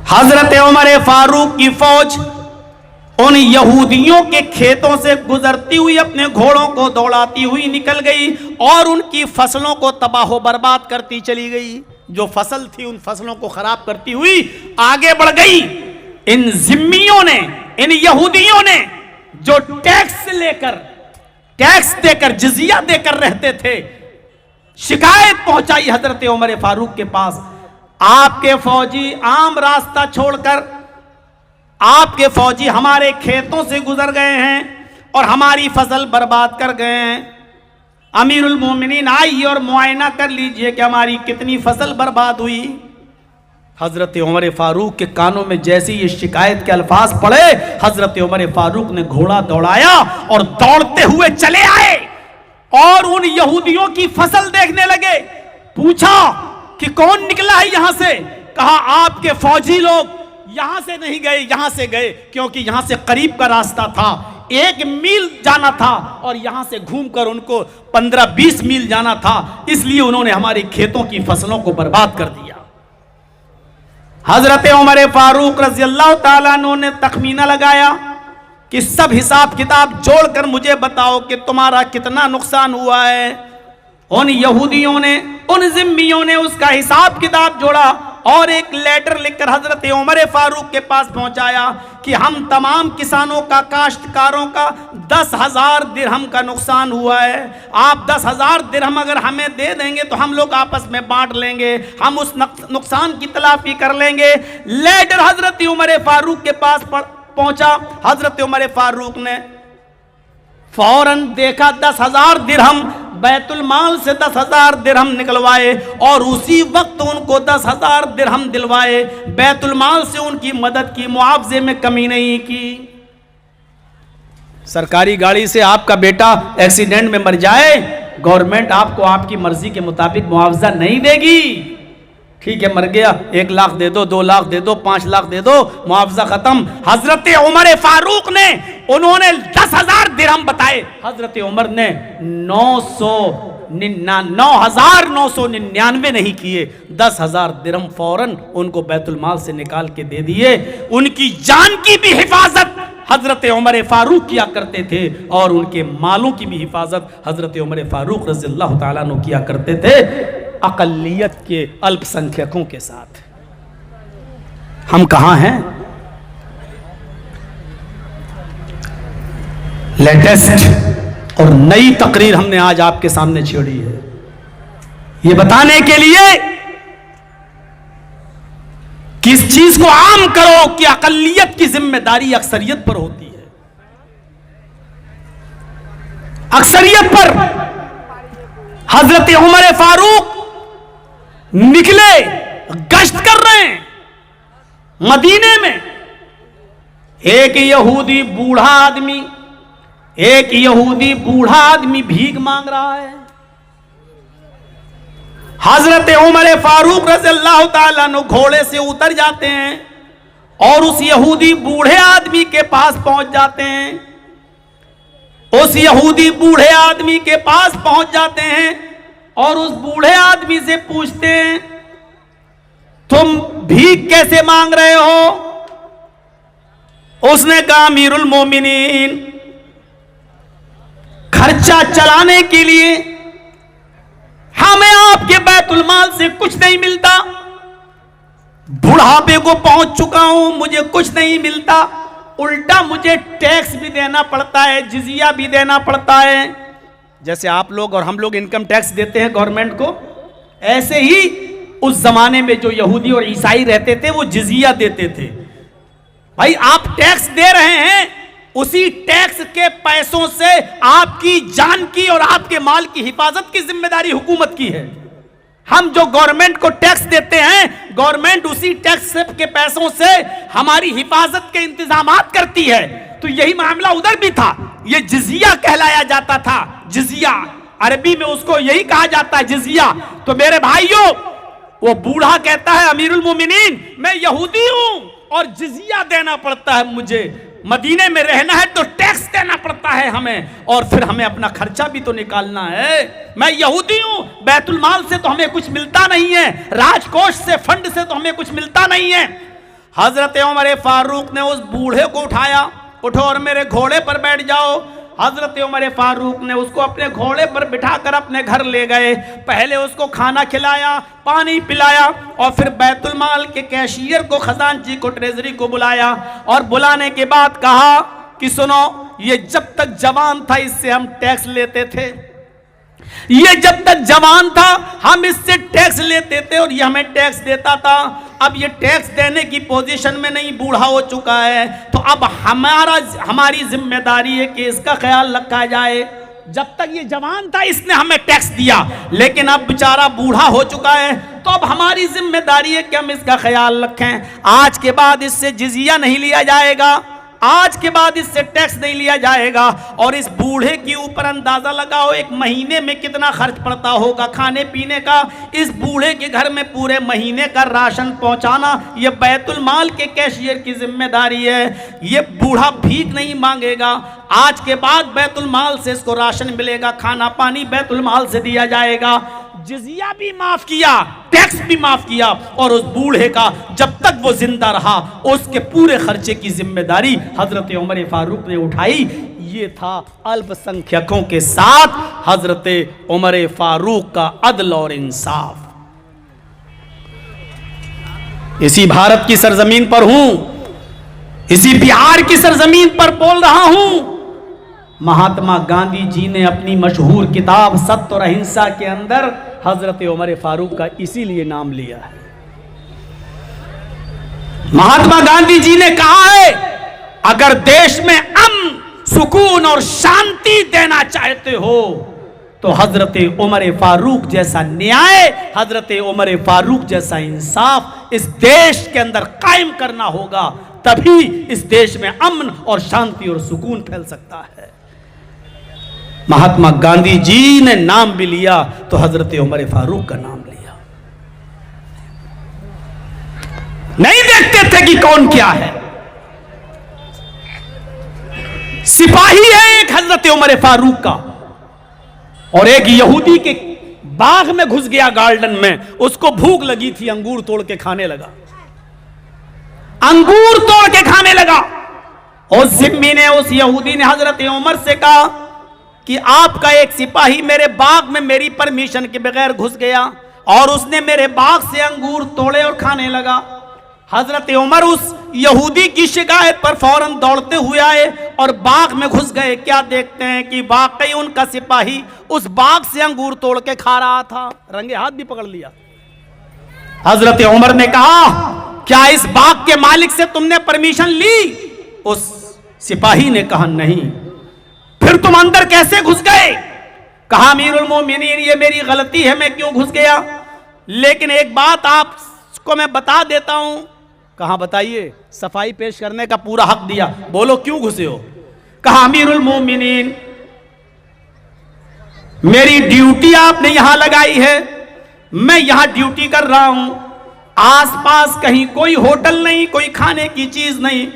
हजरत उमर फारूक की फौज उन यहूदियों के खेतों से गुजरती हुई अपने घोड़ों को दौड़ाती हुई निकल गई और उनकी फसलों को तबाह बर्बाद करती चली गई। जो फसल थी उन फसलों को खराब करती हुई आगे बढ़ गई। इन जिम्मियों ने, इन यहूदियों ने जो टैक्स देकर जिजिया देकर रहते थे, शिकायत पहुंचाई हजरत उमर फारूक के पास। आपके फौजी आम रास्ता छोड़कर, आपके फौजी हमारे खेतों से गुजर गए हैं और हमारी फसल बर्बाद कर गए हैं। अमीरुल मोमिनीन आइए और मुआयना कर लीजिए कि हमारी कितनी फसल बर्बाद हुई। हजरत उमर फारूक के कानों में जैसे ये शिकायत के अल्फाज पड़े, हजरत उमर फारूक ने घोड़ा दौड़ाया और दौड़ते हुए चले आए और उन यहूदियों की फसल देखने लगे। पूछा कि कौन निकला है यहां से? कहा आपके फौजी लोग यहां से नहीं गए, यहां से गए क्योंकि यहां से करीब का रास्ता था, 1 मील जाना था और यहां से घूमकर उनको 15-20 मील जाना था, इसलिए उन्होंने हमारे खेतों की फसलों को बर्बाद कर दिया। हजरत उमर फारूक रज़ी अल्लाह ताला अन्हु ने तखमीना लगाया कि सब हिसाब किताब जोड़कर मुझे बताओ कि तुम्हारा कितना नुकसान हुआ है। उन यहूदियों ने, उन जिम्मियों ने उसका हिसाब किताब जोड़ा और एक लेटर लिखकर हजरत उमर फारूक के पास पहुंचाया कि हम तमाम किसानों का, काश्तकारों का 10,000 दिरहम का नुकसान हुआ है। आप 10,000 दिरहम अगर हमें दे देंगे तो हम लोग आपस में बांट लेंगे, हम उस नुकसान की तलाफी कर लेंगे। लेटर हजरत उमर फारूक के पास पहुंचा। हजरत उमर फारूक ने फौरन देखा 10,000 दिरहम, बैतुल माल से 10,000 दिरहम निकलवाए और उसी वक्त उनको 10,000 दिरहम दिलवाए। बैतुल माल से उनकी मदद की, मुआवजे में कमी नहीं की। सरकारी गाड़ी से आपका बेटा एक्सीडेंट में मर जाए, गवर्नमेंट आपको आपकी मर्जी के मुताबिक मुआवजा नहीं देगी। ठीक है, मर गया, 1 लाख दे दो, 2 लाख दे दो, 5 लाख दे दो, मुआवजा खत्म। हजरत उमर फारूक ने, उन्होंने 10,000 दिरहम बताए, हजरत उमर ने 9,999 नहीं किए, 10,000 दिरहम फौरन उनको बैतुल माल से निकाल के दे दिए। उनकी जान की भी हिफाजत हजरत उमर फारूक किया करते थे और उनके मालों की भी हिफाजत हजरत उमर फारूक रज़ी अल्लाह ताला अन्हु किया करते थे, अक़लियत के, अल्पसंख्यकों के साथ। हम कहां हैं? लेटेस्ट और नई तकरीर हमने आज आपके सामने छेड़ी है, ये बताने के लिए कि इस चीज को आम करो कि अक़लियत की जिम्मेदारी अक्सरियत पर होती है। अक्सरियत पर हजरत उमर फारूक निकले, गश्त कर रहे हैं मदीने में। एक यहूदी बूढ़ा आदमी भीख मांग रहा है। हजरत उमर फारूक रज़ियल्लाहु ताला अन्हु घोड़े से उतर जाते हैं और उस यहूदी बूढ़े आदमी के पास पहुंच जाते हैं। उस यहूदी बूढ़े आदमी के पास पहुंच जाते हैं और उस बूढ़े आदमी से पूछते हैं, तुम भीख कैसे मांग रहे हो? उसने कहा, अमीरुल मोमिनीन, खर्चा चलाने के लिए हमें आपके बैतुल माल से कुछ नहीं मिलता, बुढ़ापे को पहुंच चुका हूं, मुझे कुछ नहीं मिलता, उल्टा मुझे टैक्स भी देना पड़ता है, जिजिया भी देना पड़ता है। जैसे आप लोग और हम लोग इनकम टैक्स देते हैं गवर्नमेंट को, ऐसे ही उस जमाने में जो यहूदी और ईसाई रहते थे वो जिजिया देते थे। भाई आप टैक्स दे रहे हैं, उसी टैक्स के पैसों से आपकी जान की और आपके माल की हिफाजत की जिम्मेदारी हुकूमत की है। हम जो गवर्नमेंट को टैक्स देते हैं, गवर्नमेंट उसी टैक्स के पैसों से हमारी हिफाजत के इंतजामात करती है। तो यही मामला उधर भी था, ये जिजिया कहलाया जाता था। जिजिया अरबी में उसको यही कहा जाता है, जिजिया। तो मेरे भाइयों, वो बूढ़ा कहता है अमीरुल मोमिनीन मैं यहूदी हूं और जिजिया देना पड़ता है, मुझे मदीने में रहना है तो टैक्स देना पड़ता है हमें, और फिर हमें अपना खर्चा भी तो निकालना है। मैं यहूदी हूं, बैतुल माल से तो हमें कुछ मिलता नहीं है, राजकोष से, फंड से तो हमें कुछ मिलता नहीं है। हजरत उमर फारूक ने उस बूढ़े को उठाया, उठो और मेरे घोड़े पर बैठ जाओ। हजरत उमर फारूक ने उसको अपने घोड़े पर बिठाकर अपने घर ले गए। पहले उसको खाना खिलाया, पानी पिलाया, और फिर बैतुल माल के कैशियर को, खजांची को, ट्रेजरी को बुलाया, और बुलाने के बाद कहा कि सुनो, ये जब तक जवान था इससे हम टैक्स लेते थे, ये जब तक जवान था हम इससे टैक्स लेते थे और ये हमें टैक्स देता था। अब ये टैक्स देने की पोजीशन में नहीं, बूढ़ा हो चुका है, तो अब हमारी जिम्मेदारी है कि इसका ख्याल रखा जाए। जब तक ये जवान था इसने हमें टैक्स दिया, लेकिन अब बेचारा बूढ़ा हो चुका है, तो अब हमारी जिम्मेदारी है कि हम इसका ख्याल रखें। आज के बाद इससे जिजिया नहीं लिया जाएगा, आज के बाद इससे टैक्स नहीं लिया जाएगा। और इस बूढ़े के ऊपर अंदाजा लगाओ एक महीने में कितना खर्च पड़ता होगा खाने पीने का। इस बूढ़े के घर में पूरे महीने का राशन पहुंचाना ये बैतुल माल के कैशियर की जिम्मेदारी है। ये बूढ़ा भीख नहीं मांगेगा, आज के बाद बैतुल माल से इसको राशन मिलेगा, खाना पानी बैतुल माल से दिया जाएगा। जिजिया भी माफ किया, टैक्स भी माफ किया, और उस बूढ़े का जब तक वो जिंदा रहा उसके पूरे खर्चे की जिम्मेदारी हजरत उमर फारूक ने उठाई। ये था अल्पसंख्यकों के साथ हजरत उमर फारूक का अदल और इंसाफ। इसी भारत की सरजमीन पर हूं, इसी बिहार की सरजमीन पर बोल रहा हूं। महात्मा गांधी जी ने अपनी मशहूर किताब सत्य और अहिंसा के अंदर हजरत उमर फारूक का इसीलिए नाम लिया है। महात्मा गांधी जी ने कहा है, अगर देश में अमन, सुकून और शांति देना चाहते हो तो हजरत उमर फारूक जैसा न्याय, हजरत उमर फारूक जैसा इंसाफ इस देश के अंदर कायम करना होगा, तभी इस देश में अमन और शांति और सुकून फैल सकता है। महात्मा गांधी जी ने नाम भी लिया तो हजरत उमर फारूक का नाम लिया। नहीं देखते थे कि कौन क्या है। सिपाही है एक हजरत उमर फारूक का, और एक यहूदी के बाग में घुस गया, गार्डन में, उसको भूख लगी थी, अंगूर तोड़ के खाने लगा, अंगूर तोड़ के खाने लगा। उस जिम्मी ने, उस यहूदी ने हजरत उमर से कहा कि आपका एक सिपाही मेरे बाग में मेरी परमिशन के बगैर घुस गया और उसने मेरे बाग से अंगूर तोड़े और खाने लगा। हजरत उमर उस यहूदी की शिकायत पर फौरन दौड़ते हुए आए और बाग में घुस गए। क्या देखते हैं कि वाकई उनका सिपाही उस बाग से अंगूर तोड़ के खा रहा था, रंगे हाथ भी पकड़ लिया। हजरत उमर ने कहा, क्या इस बाग के मालिक से तुमने परमिशन ली? उस सिपाही ने कहा, नहीं। फिर तुम अंदर कैसे घुस गए? कहा, अमीरुल मोमिनीन ये मेरी गलती है, मैं क्यों घुस गया, लेकिन एक बात आपको मैं बता देता हूं। कहा, बताइए। सफाई पेश करने का पूरा हक दिया, बोलो क्यों घुसे हो? कहा, अमीरुल मोमिनीन मेरी ड्यूटी आपने यहां लगाई है, मैं यहां ड्यूटी कर रहा हूं, आसपास कहीं कोई होटल नहीं, कोई खाने की चीज नहीं,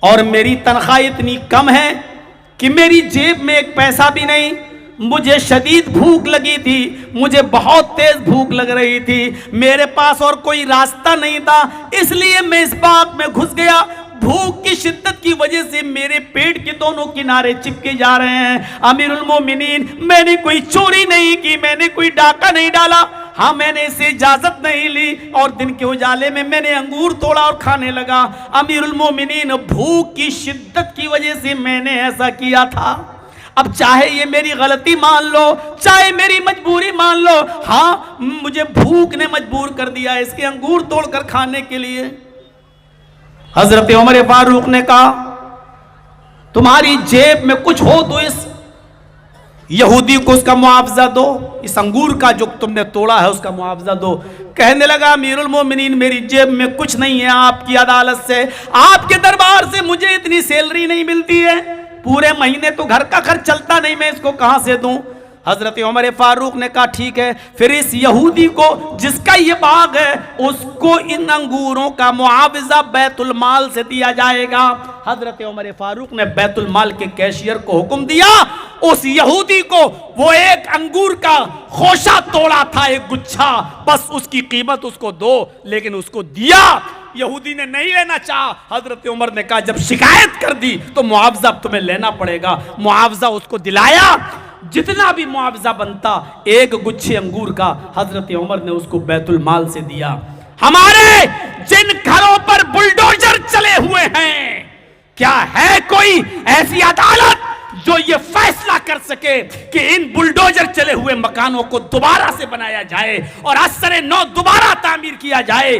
और मेरी तनख्वाह इतनी कम है कि मेरी जेब में एक पैसा भी नहीं। मुझे शदीद भूख लगी थी, मुझे बहुत तेज भूख लग रही थी, मेरे पास और कोई रास्ता नहीं था, इसलिए मैं इस बाग में घुस गया। भूख की शिद्दत की वजह से मेरे पेट के दोनों किनारे चिपके जा रहे हैं। अमीरुल मोमिनीन मैंने कोई चोरी नहीं की, मैंने कोई डाका नहीं डाला, हाँ मैंने इसे इजाजत नहीं ली, और दिन के उजाले में मैंने अंगूर तोड़ा और खाने लगा। अमीरुल मोमिनीन भूख की शिद्दत की वजह से मैंने ऐसा किया था। अब चाहे ये मेरी गलती मान लो, चाहे मेरी मजबूरी मान लो, हाँ मुझे भूख ने मजबूर कर दिया इसके अंगूर तोड़कर खाने के लिए। हजरत उमर फारूक ने कहा, तुम्हारी जेब में कुछ हो तो इस यहूदी को उसका मुआवजा दो, इस अंगूर का जो तुमने तोड़ा है उसका मुआवजा दो। कहने लगा, अमीरुल मोमिनीन मेरी जेब में कुछ नहीं है, आपकी अदालत से, आपके दरबार से मुझे इतनी सैलरी नहीं मिलती है, पूरे महीने तो घर का खर्च चलता नहीं, मैं इसको कहां से दूं? हजरत उमर फारूक ने कहा ठीक है, फिर इस यहूदी को जिसका ये बाग है उसको इन अंगूरों का मुआवजा बैतुल माल से दिया जाएगा। हजरत उमर फारूक ने बैतुल माल के कैशियर को हुक्म दिया, उस यहूदी को वो एक अंगूर का खोशा तोड़ा था, एक गुच्छा, बस उसकी कीमत उसको दो, लेकिन उसको दिया। यहूदी ने नहीं लेना चाहा। हजरत उमर ने कहा जब शिकायत कर दी तो मुआवजा तुम्हें लेना पड़ेगा। मुआवजा उसको दिलाया, जितना भी मुआवजा बनता एक गुच्छे अंगूर का हजरत उमर ने उसको बैतुल माल से दिया। हमारे जिन घरों पर बुलडोजर चले हुए हैं, क्या है कोई ऐसी अदालत जो ये फैसला कर सके कि इन बुलडोजर चले हुए मकानों को दोबारा से बनाया जाए और असरे नौ दोबारा तामीर किया जाए?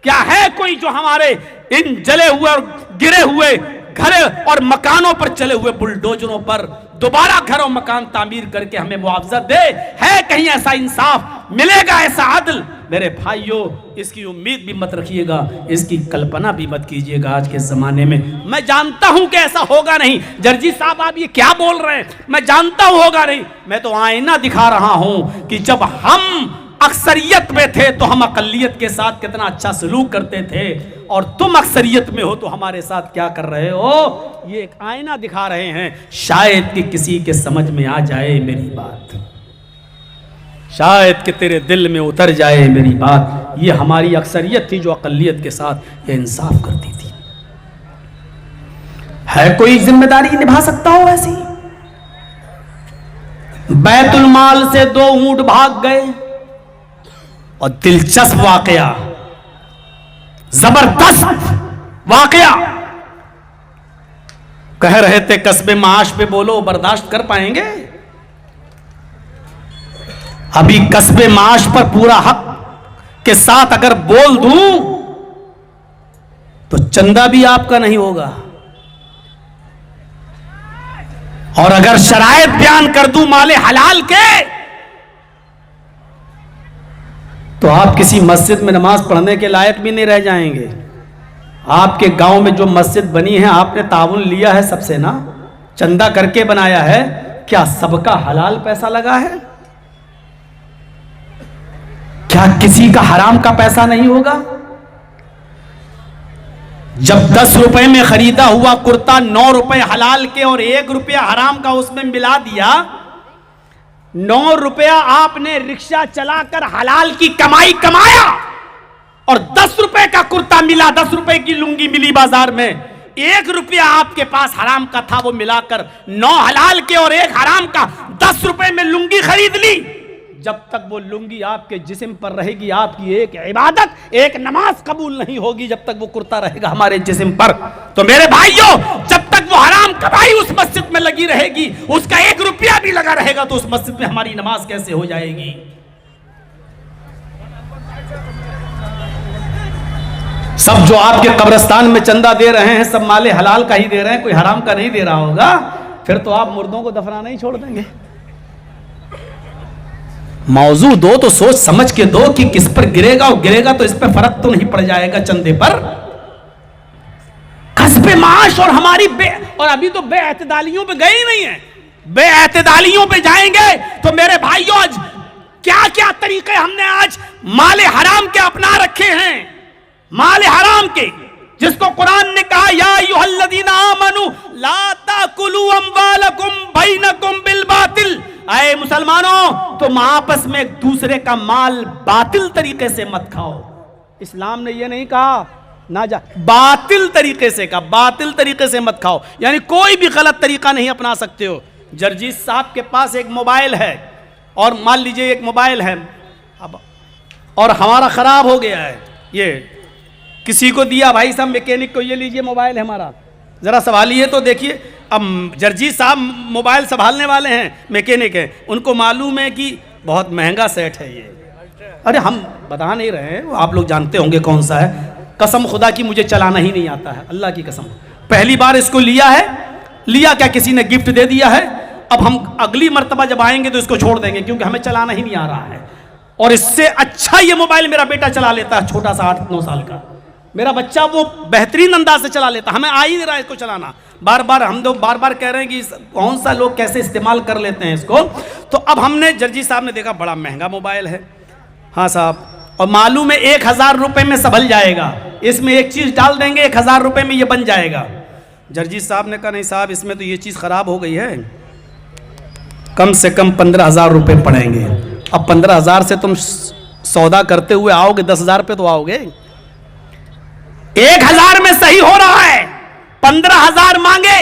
क्या है कोई जो हमारे इन जले हुए और गिरे हुए घरों और मकानों पर चले हुए बुलडोजरों पर दोबारा घर और मकान तामीर करके हमें मुआवजा दे? है कहीं ऐसा इंसाफ? मिलेगा ऐसा अदल? मेरे भाइयों, इसकी उम्मीद भी मत रखिएगा, इसकी कल्पना भी मत कीजिएगा। आज के जमाने में मैं जानता हूं कि ऐसा होगा नहीं। जर्जी साहब आप ये क्या बोल रहे हैं? मैं जानता हूं होगा नहीं। मैं तो आईना दिखा रहा हूं कि जब हम अक्सरियत में थे तो हम अकलियत के साथ कितना अच्छा सलूक करते थे, और तुम अक्सरियत में हो तो हमारे साथ क्या कर रहे हो? ये एक आईना दिखा रहे हैं। शायद कि किसी के समझ में आ जाए मेरी बात, शायद कि तेरे दिल में उतर जाए मेरी बात। ये हमारी अक्सरियत थी जो अकलियत के साथ ये इंसाफ करती थी। है कोई जिम्मेदारी निभा सकता हो ऐसी? बैतुल माल से 2 ऊंट भाग गए, और दिलचस्प वाकया, जबरदस्त वाकया। कह रहे थे कस्बे माश पे बोलो, बर्दाश्त कर पाएंगे? अभी कस्बे माश पर पूरा हक के साथ अगर बोल दूं तो चंदा भी आपका नहीं होगा, और अगर शरायत बयान कर दूं माले हलाल के तो आप किसी मस्जिद में नमाज पढ़ने के लायक भी नहीं रह जाएंगे। आपके गांव में जो मस्जिद बनी है आपने ताउन लिया है सबसे ना, चंदा करके बनाया है, क्या सबका हलाल पैसा लगा है? क्या किसी का हराम का पैसा नहीं होगा? जब 10 रुपए में खरीदा हुआ कुर्ता 9 रुपए हलाल के और 1 रुपया हराम का उसमें मिला दिया, 9 रुपया आपने रिक्शा चलाकर हलाल की कमाई कमाया, और 10 रुपए का कुर्ता मिला, 10 रुपए की लुंगी मिली बाजार में, 1 रुपया आपके पास हराम का था, वो मिलाकर 9 हलाल के और 1 हराम का 10 रुपए में लुंगी खरीद ली। जब तक वो लुंगी आपके जिस्म पर रहेगी आपकी एक इबादत, एक नमाज कबूल नहीं होगी, जब तक वो कुर्ता रहेगा हमारे जिस्म पर। तो मेरे भाइयों, जब तक वो हराम कमाई उस मस्जिद में लगी रहेगी, उसका 1 रुपया भी लगा रहेगा, तो उस मस्जिद में हमारी नमाज कैसे हो जाएगी? सब जो आपके कब्रिस्तान में चंदा दे रहे हैं सब माले हलाल का ही दे रहे हैं, कोई हराम का नहीं दे रहा होगा। फिर तो आप मुर्दों को दफनाना ही छोड़ देंगे। मौजू दो तो सोच समझ के दो कि किस पर गिरेगा, और गिरेगा तो इस पर फर्क तो नहीं पड़ जाएगा चंदे पर। कस्बे माश और हमारी और अभी तो बेअतदालियों पे गए ही नहीं है, बेअतदालियों पे जाएंगे तो मेरे भाइयों आज क्या क्या तरीके हमने आज माले हराम के अपना रखे हैं, माले हराम के, जिसको कुरान ने कहा या अय्युहल्लज़ीना आमनू ला ताकुलू अम्वालकुम बैनकुम बिल बातिल। ऐ मुसलमानों, तुम आपस में एक दूसरे का माल बातिल तरीके से मत खाओ। इस्लाम ने यह नहीं कहा ना जा, बातिल तरीके से कहा, बातिल तरीके से मत खाओ, यानी कोई भी गलत तरीका नहीं अपना सकते हो। जर्जीत साहब के पास एक मोबाइल है, और मान लीजिए एक मोबाइल है अब, और हमारा खराब हो गया है, ये किसी को दिया, भाई साहब मैकेनिक को, ये लीजिए मोबाइल है हमारा, जरा संभालिए तो देखिए। अब जर्जी साहब मोबाइल संभालने वाले हैं, मैकेनिक हैं, उनको मालूम है कि बहुत महंगा सेट है ये। अरे हम बता नहीं रहे हैं, आप लोग जानते होंगे कौन सा है। कसम खुदा की मुझे चलाना ही नहीं आता है, अल्लाह की कसम। पहली बार इसको लिया है, लिया क्या किसी ने गिफ्ट दे दिया है। अब हम अगली मर्तबा जब आएंगे तो इसको छोड़ देंगे, क्योंकि हमें चलाना ही नहीं आ रहा है। और इससे अच्छा ये मोबाइल मेरा बेटा चला लेता है, छोटा सा 8-9 साल का, मेरा बच्चा वो बेहतरीन अंदाज से चला लेता, हमें आ ही नहीं रहा इसको चलाना। बार बार हम लोग बार बार कह रहे हैं कि कौन सा लोग कैसे इस्तेमाल कर लेते हैं इसको। तो अब हमने जर्जी साहब ने देखा बड़ा महंगा मोबाइल है, हाँ साहब, और मालूम है 1000 रुपये में संभल जाएगा, इसमें एक चीज़ डाल देंगे 1000 रुपये में ये बन जाएगा। जर्जी साहब ने कहा नहीं साहब इसमें तो ये चीज़ ख़राब हो गई है, कम से कम 15,000 रुपये पड़ेंगे। अब 15,000 से तुम सौदा करते हुए आओगे 10,000 पे तो आओगे। 1000 में सही हो रहा है, 15,000 मांगे,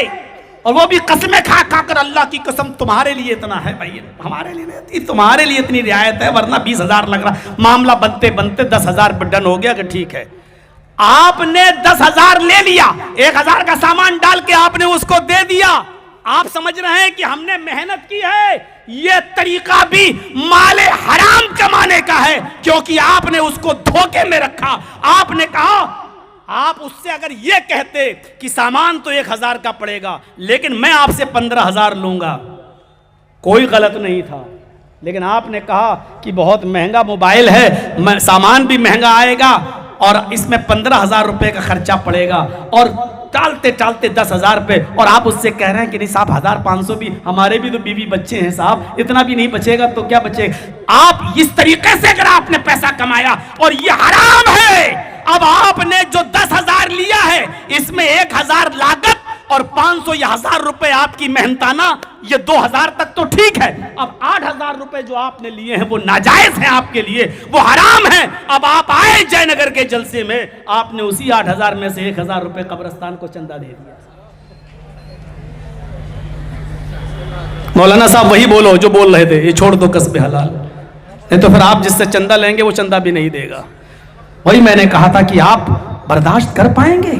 और वो भी कसमें खा खा कर, अल्लाह की कसम तुम्हारे लिए इतना है भाई, हमारे लिए नहीं, तुम्हारे लिए इतनी रियायत है, वरना 20,000 लग रहा। मामला बनते बनते 10,000 पर डन हो गया कि ठीक है। आपने 10,000 ले लिया, 1,000 का सामान डाल के आपने उसको दे दिया। आप समझ रहे हैं कि हमने मेहनत की है, यह तरीका भी माले हराम कमाने का है, क्योंकि आपने उसको धोखे में रखा। आपने कहा, आप उससे अगर यह कहते कि सामान तो 1,000 का पड़ेगा, लेकिन मैं आपसे 15,000 लूंगा, कोई गलत नहीं था। लेकिन आपने कहा कि बहुत महंगा मोबाइल है, सामान भी महंगा आएगा और इसमें 15,000 रुपए का खर्चा पड़ेगा, और टालते टालते 10,000 पे, और आप उससे कह रहे हैं कि नहीं साहब 1,500 भी, हमारे भी तो बीवी बच्चे हैं साहब, इतना भी नहीं बचेगा तो क्या बचेगा। आप इस तरीके से अगर आपने पैसा कमाया और ये हराम है। अब आपने जो 10,000 लिया है, इसमें 1,000 लागत और 500 या 1,000 रुपए आपकी मेहनताना, ये 2,000 तक तो ठीक है। अब 8,000 रुपए जो आपने लिए हैं वो नाजायज हैं आपके लिए, वो हराम है। अब आप आए जयनगर के जलसे में, आपने उसी 8,000 में से 1,000 रुपए कब्रिस्तान को चंदा दे दिया। मौलाना साहब वही बोलो जो बोल रहे थे, ये छोड़ दो कस्बे हलाल, नहीं तो फिर आप जिससे चंदा लेंगे वो चंदा भी नहीं देगा। वही मैंने कहा था कि आप बर्दाश्त कर पाएंगे।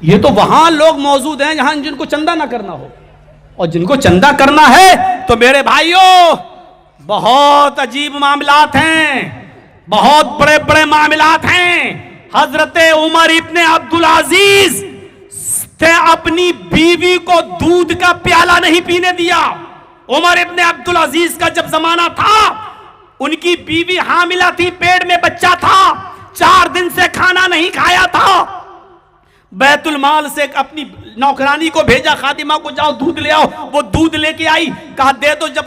ये तो वहां लोग मौजूद हैं जहां जिनको चंदा ना करना हो, और जिनको चंदा करना है तो मेरे भाइयों बहुत अजीब मामलात हैं, बहुत बड़े बड़े मामलात हैं। हजरत उमर इब्ने अब्दुल अजीज ने अपनी बीवी को दूध का प्याला नहीं पीने दिया। उमर इब्ने अब्दुल अजीज का जब जमाना था, उनकी बीवी हामिला थी, पेट में बच्चा था, 4 दिन से खाना नहीं खाया था। बैतुल माल से अपनी नौकरानी को भेजा, खादिमा को जाओ दूध ले आओ। वो दूध लेके आई, कहा दे दो, जब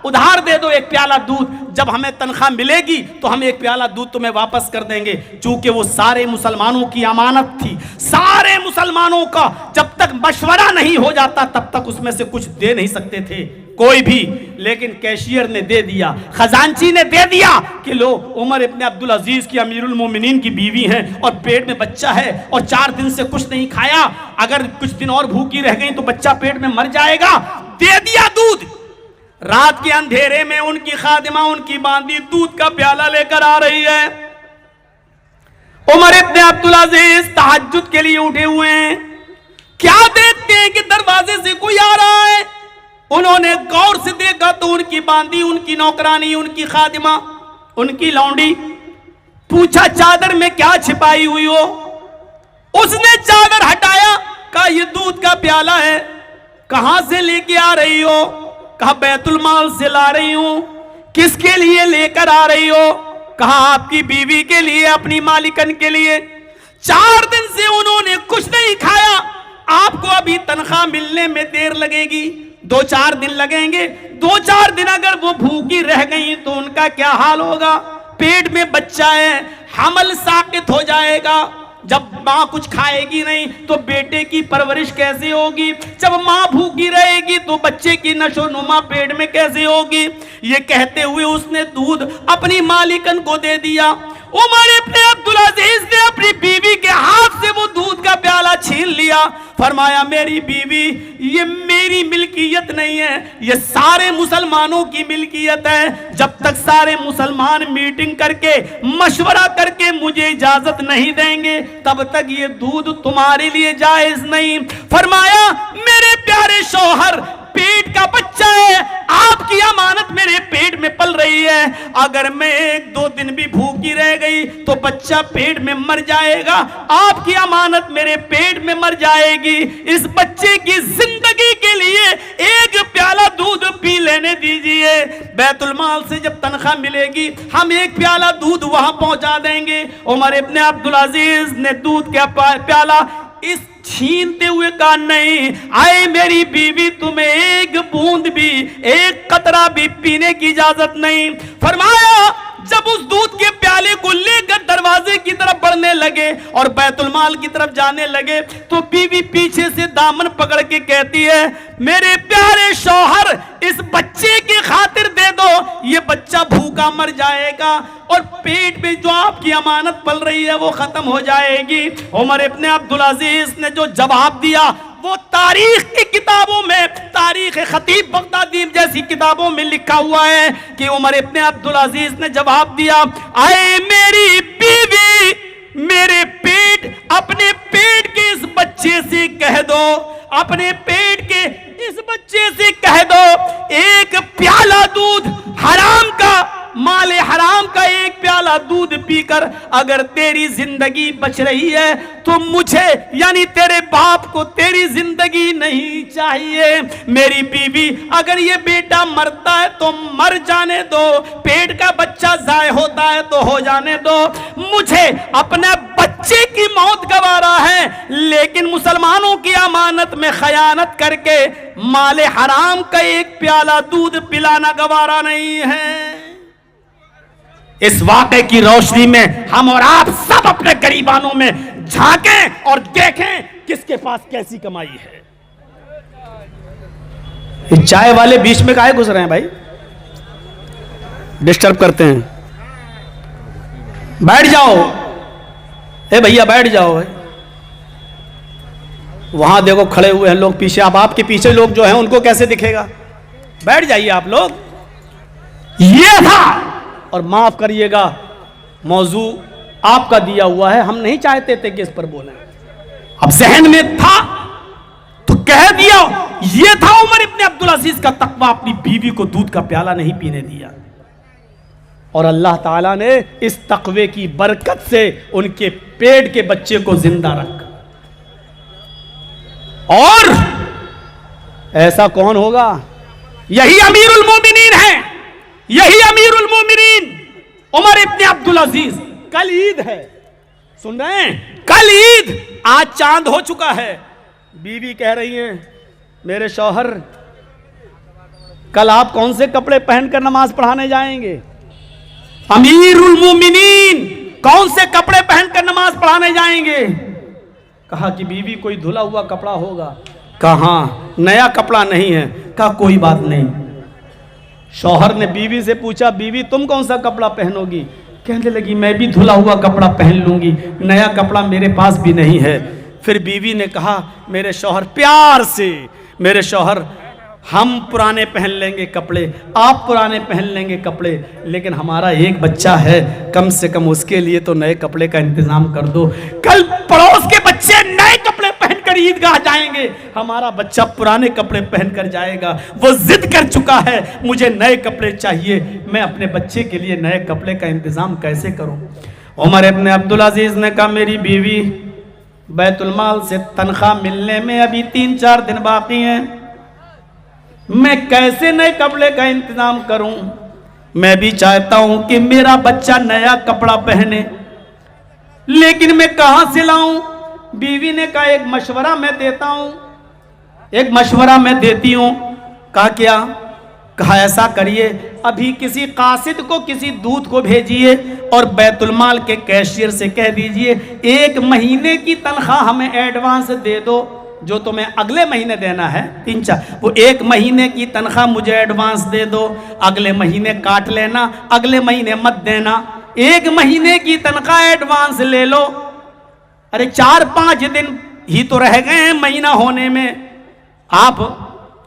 उधार दे दो 1 प्याला दूध, जब हमें तनख्वाह मिलेगी तो हम 1 प्याला दूध तुम्हें वापस कर देंगे। चूंकि वो सारे मुसलमानों की अमानत थी, सारे मुसलमानों का जब तक मशवरा नहीं हो जाता तब तक उसमें से कुछ दे नहीं सकते थे कोई भी। लेकिन कैशियर ने दे दिया, खजांची ने दे दिया कि लो, उमर इब्ने अब्दुल अजीज की अमीरुल मोमिनीन की बीवी हैं और पेट में बच्चा है और 4 दिन से कुछ नहीं खाया, अगर कुछ दिन और भूखी रह गई तो बच्चा पेट में मर जाएगा। दे दिया दूध। रात के अंधेरे में उनकी खादिमा, उनकी बांदी दूध का प्याला लेकर आ रही है। उमर इब्ने अब्दुल अजीज तहज्जुद के लिए उठे हुए हैं। क्या देखते हैं कि दरवाजे से कोई आ रहा है। उन्होंने गौर से देखा तो उनकी बांदी, उनकी नौकरानी, उनकी खादिमा, उनकी लौंडी। पूछा चादर में क्या छिपाई हुई हो। उसने चादर हटाया, कहा ये दूध का प्याला है। कहां से लेके आ रही हो। कहा बैतुल माल से ला रही हूं। किसके लिए लेकर आ रही हो। कहा आपकी बीवी के लिए, अपनी मालिकन के लिए। 4 दिन से उन्होंने कुछ नहीं खाया। आपको अभी तनख्वाह मिलने में देर लगेगी, 2-4 दिन लगेंगे। 2-4 दिन अगर वो भूखी रह गई तो उनका क्या हाल होगा। पेट में बच्चा है, हमल साकित हो जाएगा। जब माँ कुछ खाएगी नहीं तो बेटे की परवरिश कैसे होगी। जब माँ भूखी रहेगी तो बच्चे की नशोनुमा पेट में कैसे होगी। ये कहते हुए उसने दूध अपनी मालिकन को दे दिया। उमर इब्ने अब्दुल अजीज ने अपनी बीवी के हाथ से वो दूध का प्याला छीन लिया। फरमाया मेरी बीवी, ये मेरी मिल्कियत नहीं है, ये सारे मुसलमानों की मिल्कियत है। जब तक सारे मुसलमान मीटिंग करके मशवरा करके मुझे इजाजत नहीं देंगे तब तक ये दूध तुम्हारे लिए जायज नहीं। फरमाया मेरे प्यारे शौहर, पेट का बच्चा है, आपकी अमानत मेरे पेट में पल रही है। अगर मैं 1-2 दिन भी भूखी रह गई तो बच्चा पेट में मर जाएगा, आपकी अमानत मेरे पेट में मर जाएगी। इस बच्चे की जिंदगी के लिए एक प्याला दूध पी लेने दीजिए। बैतुल माल से जब तनख्वाह मिलेगी हम एक प्याला दूध वहां पहुंचा देंगे। उमर इब्ने अब्दुल अजीज ने दूध का प्याला इस छीनते हुए कहा, नहीं आए मेरी बीवी, तुम्हें एक बूंद भी, एक कतरा भी पीने की इजाजत नहीं। फरमाया जब उस दूध के प्याले को लेकर दरवाजे की तरफ बढ़ने लगे और बैतुल माल की तरफ जाने लगे तो बीवी पीछे से दामन पकड़ के कहती है, मेरे प्यारे शौहर, इस बच्चे की खातिर दे दो, ये बच्चा भूखा मर जाएगा और पेट में जो आपकी अमानत पल रही है वो खत्म हो जाएगी। उमर इब्ने अब्दुल अजीज ने जो जवाब दिया वो तारीख की किताबों में, तारीख खतीब बगदादी जैसी किताबों में लिखा हुआ है कि उमर इब्ने अब्दुल अजीज ने जवाब दिया, आए मेरी बीवी, मेरे पेट, अपने पेट के इस बच्चे से कह दो, अपने पेट के इस बच्चे से कह दो, एक प्याला दूध हराम का, माले हराम का एक प्याला दूध पीकर अगर तेरी जिंदगी बच रही है तो मुझे यानी तेरे बाप को तेरी जिंदगी नहीं चाहिए। मेरी बीवी, अगर ये बेटा मरता है तो मर जाने दो, पेट का बच्चा जाय होता है तो हो जाने दो, मुझे अपने बच्चे की मौत गवारा है, लेकिन मुसलमानों की अमानत में खयानत करके माले हराम का एक प्याला दूध पिलाना गवारा नहीं है। इस वाक़े की रोशनी में हम और आप सब अपने गरीबानों में झांकें और देखें किसके पास कैसी कमाई है। चाय वाले बीच में काहे घुस रहे हैं भाई, डिस्टर्ब करते हैं। बैठ जाओ, ए भैया बैठ जाओ भाई। वहां देखो खड़े हुए हैं लोग पीछे, अब आपके पीछे लोग जो हैं उनको कैसे दिखेगा, बैठ जाइए आप लोग। ये था, और माफ करिएगा मौजू आपका दिया हुआ है, हम नहीं चाहते थे कि इस पर बोलें, अब जहन में था तो कह दिया। यह था उमर इब्ने अब्दुल अजीज का तकवा, अपनी बीवी को दूध का प्याला नहीं पीने दिया और अल्लाह ताला ने इस तकवे की बरकत से उनके पेट के बच्चे को जिंदा रखा। और ऐसा कौन होगा, यही अमीरुल मोमिनीन है, यही अमीरुल मोमिनीन उमर इब्ने अब्दुल अजीज। कल ईद है, सुन रहे हैं, कल ईद, आज चांद हो चुका है। बीवी कह रही है, मेरे शौहर कल आप कौन से कपड़े पहनकर नमाज पढ़ाने जाएंगे? अमीरुल मोमिनीन कौन से कपड़े पहनकर नमाज पढ़ाने जाएंगे? कहा कि बीवी कोई धुला हुआ कपड़ा होगा। कहा नया कपड़ा नहीं है। कहा कोई बात नहीं। शौहर ने बीवी से पूछा, बीवी तुम कौन सा कपड़ा पहनोगी? कहने लगी मैं भी धुला हुआ कपड़ा पहन लूंगी, नया कपड़ा मेरे पास भी नहीं है। फिर बीवी ने कहा, मेरे शौहर, प्यार से, मेरे शौहर हम पुराने पहन लेंगे कपड़े, आप पुराने पहन लेंगे कपड़े, लेकिन हमारा एक बच्चा है, कम से कम उसके लिए तो नए कपड़े का इंतजाम कर दो। कल पड़ोस के बच्चे नए कपड़े पहनकर ईदगाह जाएंगे, हमारा बच्चा पुराने कपड़े पहनकर जाएगा। वो जिद कर चुका है, मुझे नए कपड़े चाहिए, मैं अपने बच्चे के लिए नए कपड़े का इंतजाम कैसे करूं? उमर इब्ने अब्दुल अजीज ने कहा, मेरी बीवी, बैतुल माल से तनख्वाह मिलने में अभी 3-4 दिन बाकी हैं, मैं कैसे नए कपड़े का इंतजाम करूं? मैं भी चाहता हूं कि मेरा बच्चा नया कपड़ा पहने, लेकिन मैं कहां से लाऊं? बीवी ने कहा, एक मशवरा मैं देता हूं, एक मशवरा मैं देती हूं। कहा क्या? कहा ऐसा करिए, अभी किसी कासिद को, किसी दूत को भेजिए और बैतुल माल के कैशियर से कह दीजिए 1 महीने की तनख्वाह हमें एडवांस दे दो, जो तुम्हें अगले महीने देना है 3-4, वो 1 महीने की तनख्वाह मुझे एडवांस दे दो, अगले महीने काट लेना, अगले महीने मत देना, 1 महीने की तनख्वाह एडवांस ले लो। अरे 4-5 दिन ही तो रह गए हैं महीना होने में, आप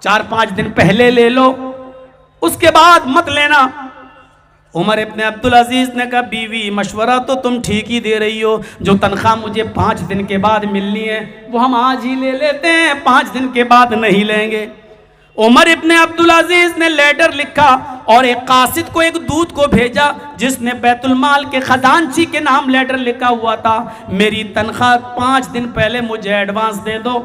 4-5 दिन पहले ले लो, उसके बाद मत लेना। उमर इब्ने अब्दुल अजीज ने कहा, बीवी मशवरा तो तुम ठीक ही दे रही हो, जो तनख्वाह मुझे 5 दिन के बाद मिलनी है वो हम आज ही ले लेते हैं, 5 दिन के बाद नहीं लेंगे। उमर इब्ने अब्दुल अजीज ने लेटर लिखा और एक कासिद को, एक दूत को भेजा जिसने बैतुल माल के खजांची के नाम लेटर लिखा हुआ था, मेरी तनख्वाह 5 दिन पहले मुझे एडवांस दे दो,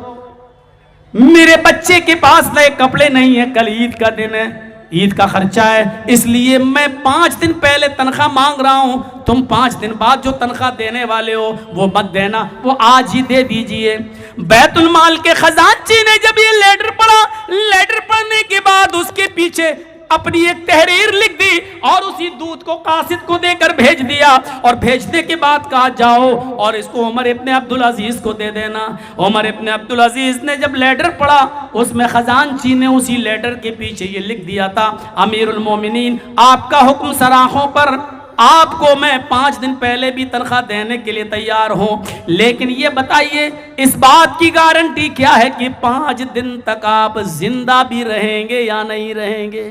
मेरे बच्चे के पास नए कपड़े नहीं है, कल ईद का दिन है, ईद का खर्चा है, इसलिए मैं 5 दिन पहले तनख्वाह मांग रहा हूं, तुम 5 दिन बाद जो तनख्वाह देने वाले हो वो मत देना, वो आज ही दे दीजिए। बैतुल माल के खजांची ने जब ये लेटर पढ़ा, लेटर पढ़ने के बाद उसके पीछे अपनी एक तहरीर लिख दी और उसी दूत को कासिद को देकर भेज दिया, और भेजने के बाद कहा जाओ और इसको उमर इब्ने अब्दुल अजीज को दे देना। उमर इब्ने अब्दुल अजीज ने जब लेटर पढ़ा, उसमें खजांची ने उसी लेटर के पीछे ये लिख दिया था, अमीरुल मोमिनीन, आपका हुक्म सराहों पर, आपको मैं 5 दिन पहले भी तनख्वाह देने के लिए तैयार हूं, लेकिन ये बताइए इस बात की गारंटी क्या है कि 5 दिन तक आप जिंदा भी रहेंगे या नहीं रहेंगे?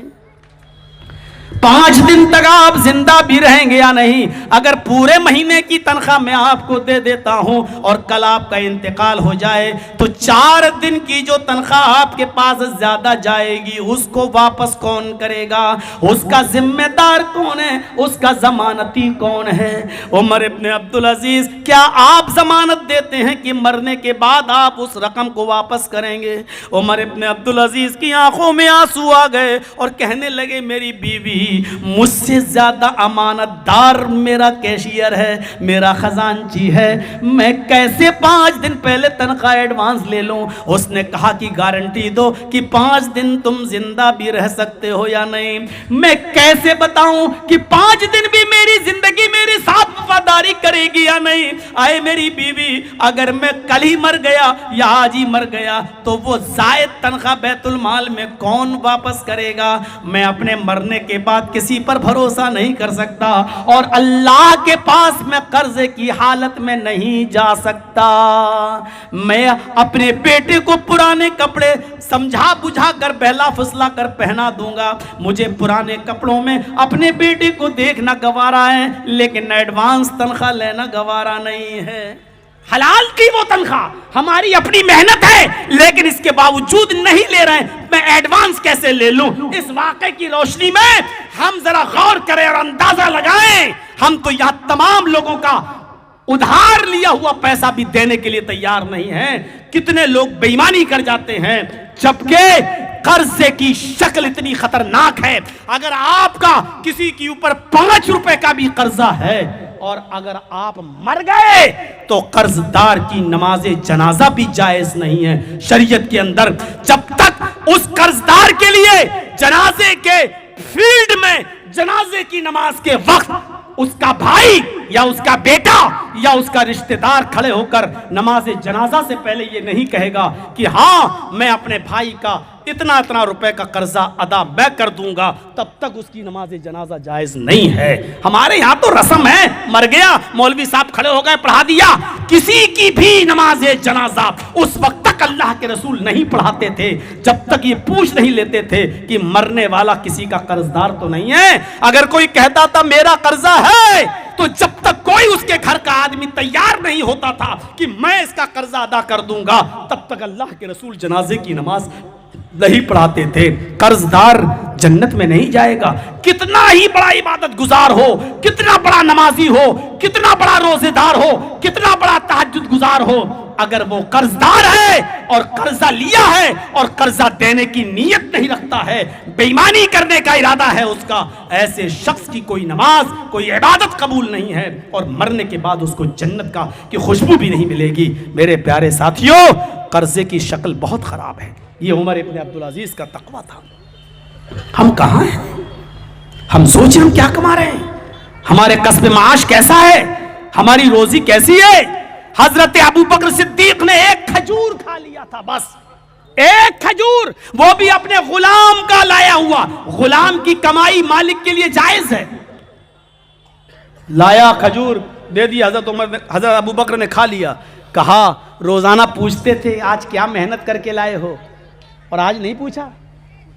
5 दिन तक आप जिंदा भी रहेंगे या नहीं? अगर पूरे महीने की तनख्वाह मैं आपको दे देता हूं और कल आपका इंतकाल हो जाए तो 4 दिन की जो तनख्वाह आपके पास ज्यादा जाएगी उसको वापस कौन करेगा? उसका जिम्मेदार कौन है? उसका जमानती कौन है? उमर इब्ने अब्दुल अजीज, क्या आप जमानत देते हैं कि मरने के बाद आप उस रकम को वापस करेंगे? उमर इब्ने अब्दुल अजीज की आंखों में आंसू आ गए और कहने लगे, मेरी बीवी मुझसे ज्यादा अमानतदार मेरा कैशियर है, मेरा खजांची है, मैं कैसे 5 दिन पहले तनख्वाह एडवांस ले लूं? उसने कहा कि गारंटी दो कि 5 दिन तुम जिंदा भी रह सकते हो या नहीं। मैं कैसे बताऊं कि 5 दिन भी मेरी जिंदगी मेरे साथ वफादारी करेगी या नहीं? आए मेरी बीवी, अगर मैं कल ही मर गया या आज ही मर गया तो वो जायद तनख्वाह बैतुल माल में कौन वापस करेगा? मैं अपने मरने के बाद किसी पर भरोसा नहीं कर सकता और अल्लाह के पास मैं कर्जे की हालत में नहीं जा सकता। मैं अपने बेटे को पुराने कपड़े समझा बुझा कर बहला फुसला कर पहना दूंगा, मुझे पुराने कपड़ों में अपने बेटे को देखना गवारा है, लेकिन एडवांस तनख्वाह लेना गवारा नहीं है। हलाल की वो तनख्वाह हमारी अपनी मेहनत है, लेकिन इसके बावजूद नहीं ले रहे हैं, मैं एडवांस कैसे ले लूं? इस वाकये की रोशनी में हम जरा गौर करें और अंदाजा लगाएं। हम तो यहां तमाम लोगों का उधार लिया हुआ पैसा भी देने के लिए तैयार नहीं है। कितने लोग बेईमानी कर जाते हैं, जबकि कर्जे की शक्ल इतनी खतरनाक है। अगर आपका किसी के ऊपर 5 रुपए का भी कर्जा है और अगर आप मर गए तो कर्जदार की नमाजे जनाजा भी जायज नहीं है शरीयत के अंदर, जब तक उस कर्जदार के लिए जनाजे के फील्ड में जनाजे की नमाज के वक्त उसका भाई या उसका बेटा या उसका रिश्तेदार खड़े होकर नमाज जनाजा से पहले ये नहीं कहेगा कि हाँ मैं अपने भाई का इतना इतना रुपए का कर्जा अदा मैं कर दूंगा, तब तक उसकी नमाज जनाजा जायज नहीं है। हमारे यहाँ तो रस्म है, मर गया मौलवी साहब खड़े हो गए पढ़ा दिया, किसी की भी नमाज जनाजा उस वक्त तक अल्लाह के रसूल नहीं पढ़ाते थे जब तक ये पूछ नहीं लेते थे कि मरने वाला किसी का कर्जदार तो नहीं है। अगर कोई कहता था मेरा कर्जा है, तो जब तक कोई उसके घर का आदमी तैयार नहीं होता था कि मैं इसका कर्जा अदा कर दूंगा, तब तक अल्लाह के रसूल जनाजे की नमाज नहीं पढ़ाते थे। कर्जदार जन्नत में नहीं जाएगा, कितना ही बड़ा इबादत गुजार हो, कितना बड़ा नमाजी हो, कितना बड़ा रोजेदार हो, कितना बड़ा तहज्जुद गुजार हो, अगर वो कर्जदार है और कर्जा लिया है और कर्जा देने की नीयत नहीं रखता है, बेईमानी करने का इरादा है उसका, ऐसे शख्स की कोई नमाज कोई इबादत कबूल नहीं है और मरने के बाद उसको जन्नत का की खुशबू भी नहीं मिलेगी। मेरे प्यारे साथियों, कर्जे की शक्ल बहुत खराब है। ये उमर इब्ने अब्दुल अजीज का तकवा था। हम कहाँ हैं? हम सोच हम क्या कमा रहे हैं? हमारे कस्ब माश कैसा है? हमारी रोजी कैसी है? हजरत अबू बकर सिद्दीक ने एक खजूर खा लिया था, बस एक खजूर, वो भी अपने गुलाम का लाया हुआ। गुलाम की कमाई मालिक के लिए जायज है। लाया खजूर, दे दी हजरत अबू बकर ने खा लिया। कहा रोजाना पूछते थे आज क्या मेहनत करके लाए हो, और आज नहीं पूछा।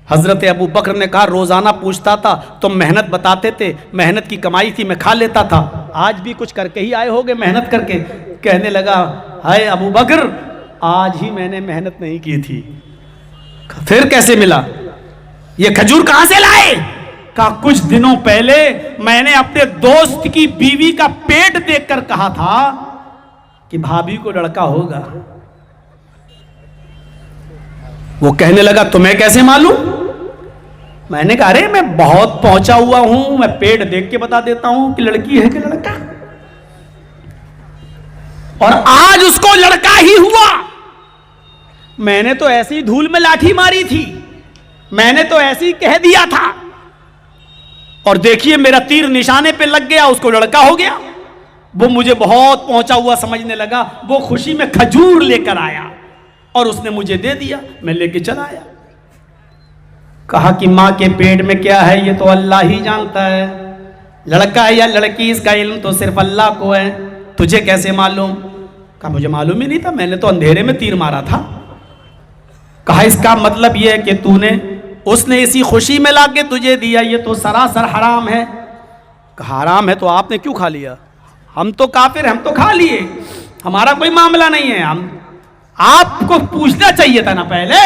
हजरत अबू बकर ने कहा रोजाना पूछता था, तुम मेहनत बताते थे, मेहनत की कमाई थी मैं खा लेता था, आज भी कुछ करके ही आए होगे मेहनत करके। कहने लगा हाय अबू बकर, आज ही मैंने मेहनत नहीं की थी, फिर कैसे मिला? ये खजूर कहां से लाए? कहा कुछ दिनों पहले मैंने अपने दोस्त की बीवी का पेट देखकर कहा था कि भाभी को लड़का होगा। वो कहने लगा तुम्हें कैसे मालूम? मैंने कहा अरे मैं बहुत पहुंचा हुआ हूं, मैं पेट देख के बता देता हूं कि लड़की है कि लड़का। और आज उसको लड़का ही हुआ। मैंने तो ऐसी ही धूल में लाठी मारी थी, मैंने तो ऐसे ही कह दिया था, और देखिए मेरा तीर निशाने पे लग गया, उसको लड़का हो गया। वो मुझे बहुत पहुंचा हुआ समझने लगा। वो खुशी में खजूर लेकर आया और उसने मुझे दे दिया, मैं लेके चला आया। कहा कि मां के पेट में क्या है ये तो अल्लाह ही जानता है, लड़का है या लड़की इसका इल्म तो सिर्फ अल्लाह को है, तुझे कैसे मालूम? कहा मुझे मालूम ही नहीं था, मैंने तो अंधेरे में तीर मारा था। कहा इसका मतलब यह है कि तूने, उसने इसी खुशी में लाके तुझे दिया, ये तो सरासर हराम है। कहा हराम है तो आपने क्यों खा लिया? हम तो काफिर, हम तो खा लिए, हमारा कोई मामला नहीं है। हम आपको पूछना चाहिए था ना पहले,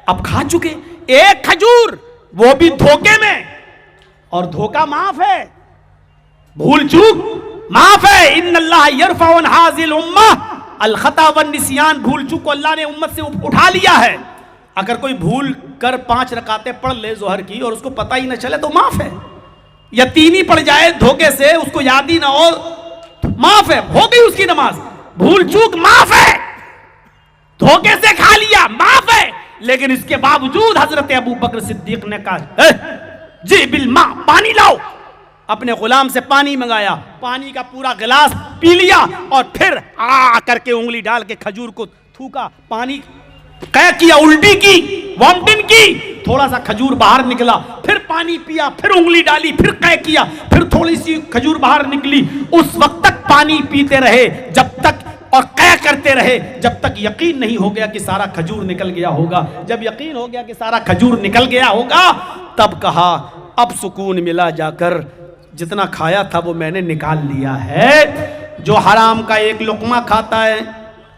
अब खा चुके। एक खजूर, वो भी धोखे में, और धोखा माफ है, भूल चूक माफ है। इन्नल्लाह यरफउ अन हाज़िल उम्मह अल खता वन निसियान, भूल चूक को अल्लाह ने उम्मत से उठा लिया है। अगर कोई भूल कर 5 रकातें पढ़ ले जोहर की और उसको पता ही ना चले तो माफ है। या 3 ही पढ़ जाए धोखे से, उसको याद ही ना हो, माफ है, हो गई उसकी नमाज। भूल चूक माफ है, धोखे से खा लिया माफ है। लेकिन इसके बावजूद हजरत अबू बकर सिद्दीक ने कहा जी बिल मां, पानी लाओ। अपने गुलाम से पानी मंगाया, पानी का पूरा गिलास पी लिया और फिर आ करके उंगली डाल के खजूर को थूका, पानी कै किया, उल्टी की, वॉमिटिंग की, थोड़ा सा खजूर बाहर निकला, फिर पानी पिया, फिर उंगली डाली, फिर कै किया, फिर थोड़ी सी खजूर बाहर निकली। उस वक्त तक पानी पीते रहे जब तक, और कै करते रहे जब तक यकीन नहीं हो गया कि सारा खजूर निकल गया होगा। जब यकीन हो गया कि सारा खजूर निकल गया होगा, तब कहा अब सुकून मिला, जाकर जितना खाया था वो मैंने निकाल लिया है। जो हराम का एक लुकमा खाता है,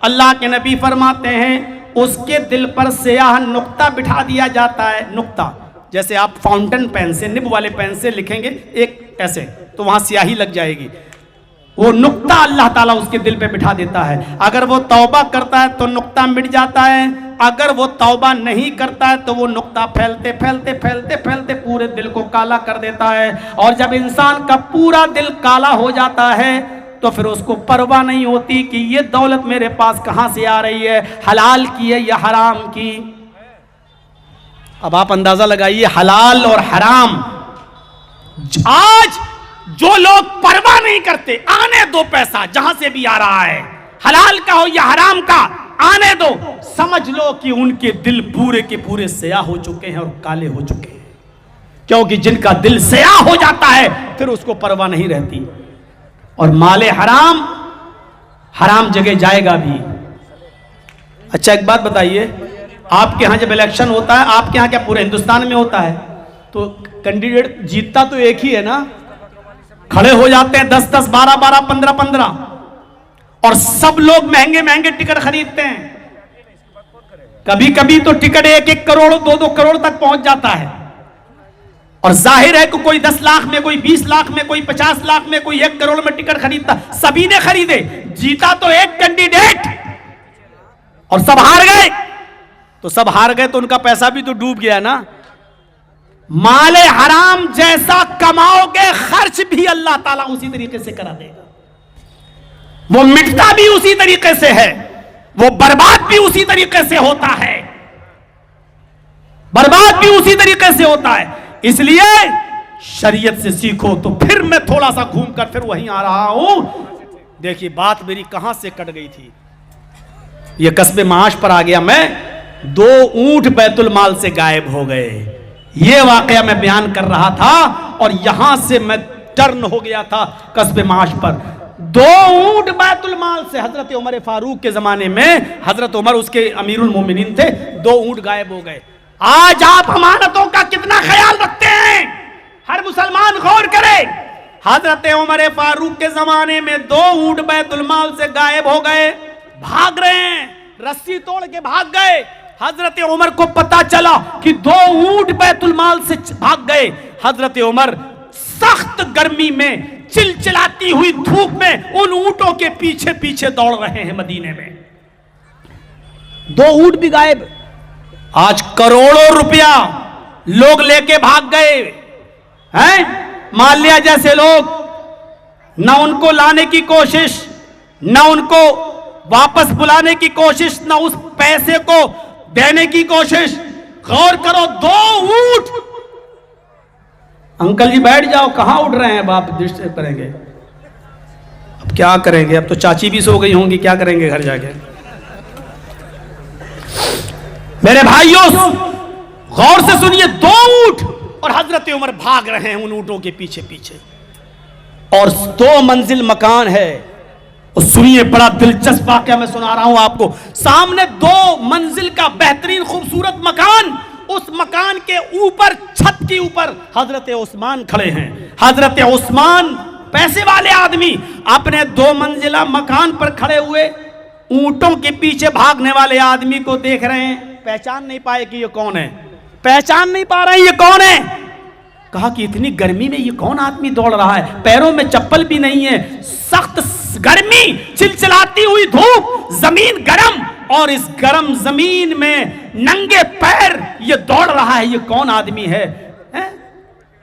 अल्लाह के नबी फरमाते हैं उसके दिल पर स्याह नुक्ता बिठा दिया जाता है। नुक्ता जैसे आप फाउंटेन पेन से, निब वाले पेन से लिखेंगे एक ऐसे, तो वहां स्याही लग जाएगी, वो नुक्ता अल्लाह ताला उसके दिल पे बिठा देता है। अगर वो तौबा करता है तो नुक्ता मिट जाता है, अगर वो तौबा नहीं करता है तो वो नुक्ता फैलते फैलते फैलते फैलते पूरे दिल को काला कर देता है। और जब इंसान का पूरा दिल काला हो जाता है तो फिर उसको परवाह नहीं होती कि ये दौलत मेरे पास कहां से आ रही है, हलाल की है या हराम की। अब आप अंदाजा लगाइए, हलाल और हराम। आज जो लोग परवाह नहीं करते, आने दो पैसा जहां से भी आ रहा है, हलाल का हो या हराम का, आने दो, समझ लो कि उनके दिल पूरे के पूरे स्याह हो चुके हैं और काले हो चुके हैं। क्योंकि जिनका दिल स्याह हो जाता है फिर उसको परवाह नहीं रहती। और माले हराम, हराम जगह जाएगा भी। अच्छा एक बात बताइए, आपके यहां जब इलेक्शन होता है, आपके यहां क्या पूरे हिंदुस्तान में होता है, तो कैंडिडेट जीतता तो एक ही है ना, खड़े हो जाते हैं 10-10, 12-12, 15-15, और सब लोग महंगे महंगे टिकट खरीदते हैं। कभी कभी तो टिकट 1-1 करोड़ 2-2 करोड़ तक पहुंच जाता है। और जाहिर है कि कोई 10 लाख में, कोई 20 लाख में, कोई 50 लाख में, कोई 1 करोड़ में टिकट खरीदता, सभी ने खरीदे, जीता तो एक कैंडिडेट और सब हार गए। तो सब हार गए तो उनका पैसा भी तो डूब गया ना। माले हराम जैसा कमाओगे, खर्च भी अल्लाह ताला उसी तरीके से करा देगा। वो मिटता भी उसी तरीके से है, वो बर्बाद भी उसी तरीके से होता है, बर्बाद भी उसी तरीके से होता है। इसलिए शरीयत से सीखो। तो फिर मैं थोड़ा सा घूमकर फिर वहीं आ रहा हूं। देखिए बात मेरी कहां से कट गई थी, ये कस्बे माश पर आ गया मैं। 2 ऊंट बैतुल माल से गायब हो गए, ये वाकया मैं बयान कर रहा था, और यहां से मैं टर्न हो गया था कस्बे माश पर। 2 ऊंट बैतुल माल से, हजरत उमर फारूक के जमाने में, हजरत उमर उसके अमीरुल मोमिनीन थे, 2 ऊंट गायब हो गए। आज आप अमानतों का कितना ख्याल रखते हैं, हर मुसलमान गौर करे। हजरत उमर फारूक के जमाने में 2 ऊंट बैतुल माल से गायब हो गए, भाग रहे हैं, रस्सी तोड़ के भाग गए। हजरत उमर को पता चला कि 2 ऊंट बैतुल माल से भाग गए। हजरत उमर सख्त गर्मी में, चिलचिलाती हुई धूप में उन ऊंटों के पीछे पीछे दौड़ रहे हैं मदीने में। 2 ऊंट भी गायब। आज करोड़ों रुपया लोग लेके भाग गए हैं। माल्या जैसे लोग, ना उनको लाने की कोशिश, ना उनको वापस बुलाने की कोशिश, ना उस पैसे को देने की कोशिश। गौर करो, 2 ऊंट। अंकल जी बैठ जाओ, कहां उठ रहे हैं बाप, डिस्टर्ब करेंगे। अब क्या करेंगे, अब तो चाची भी सो गई होंगी, क्या करेंगे घर जाके। मेरे भाइयों गौर से सुनिए, 2 ऊंट और हजरत उमर भाग रहे हैं उन ऊंटों के पीछे पीछे, और 2 मंजिल मकान है। और सुनिए, बड़ा दिलचस्प वाकया मैं सुना रहा हूं आपको। सामने 2 मंजिल का बेहतरीन खूबसूरत मकान, उस मकान के ऊपर, छत के ऊपर हजरत उस्मान खड़े हैं। हजरत उस्मान पैसे वाले आदमी अपने 2 मंजिला मकान पर खड़े हुए ऊंटों के पीछे भागने वाले आदमी को देख रहे हैं। पहचान नहीं पाए कि ये कौन है, पहचान नहीं पा रहे ये कौन है। कहा कि इतनी गर्मी में ये कौन आदमी दौड़ रहा है, पैरों में चप्पल भी नहीं है, सख्त गर्मी, चिलचिलाती हुई धूप, जमीन गर्म, और इस गर्म जमीन में नंगे पैर ये दौड़ रहा है, ये कौन आदमी है?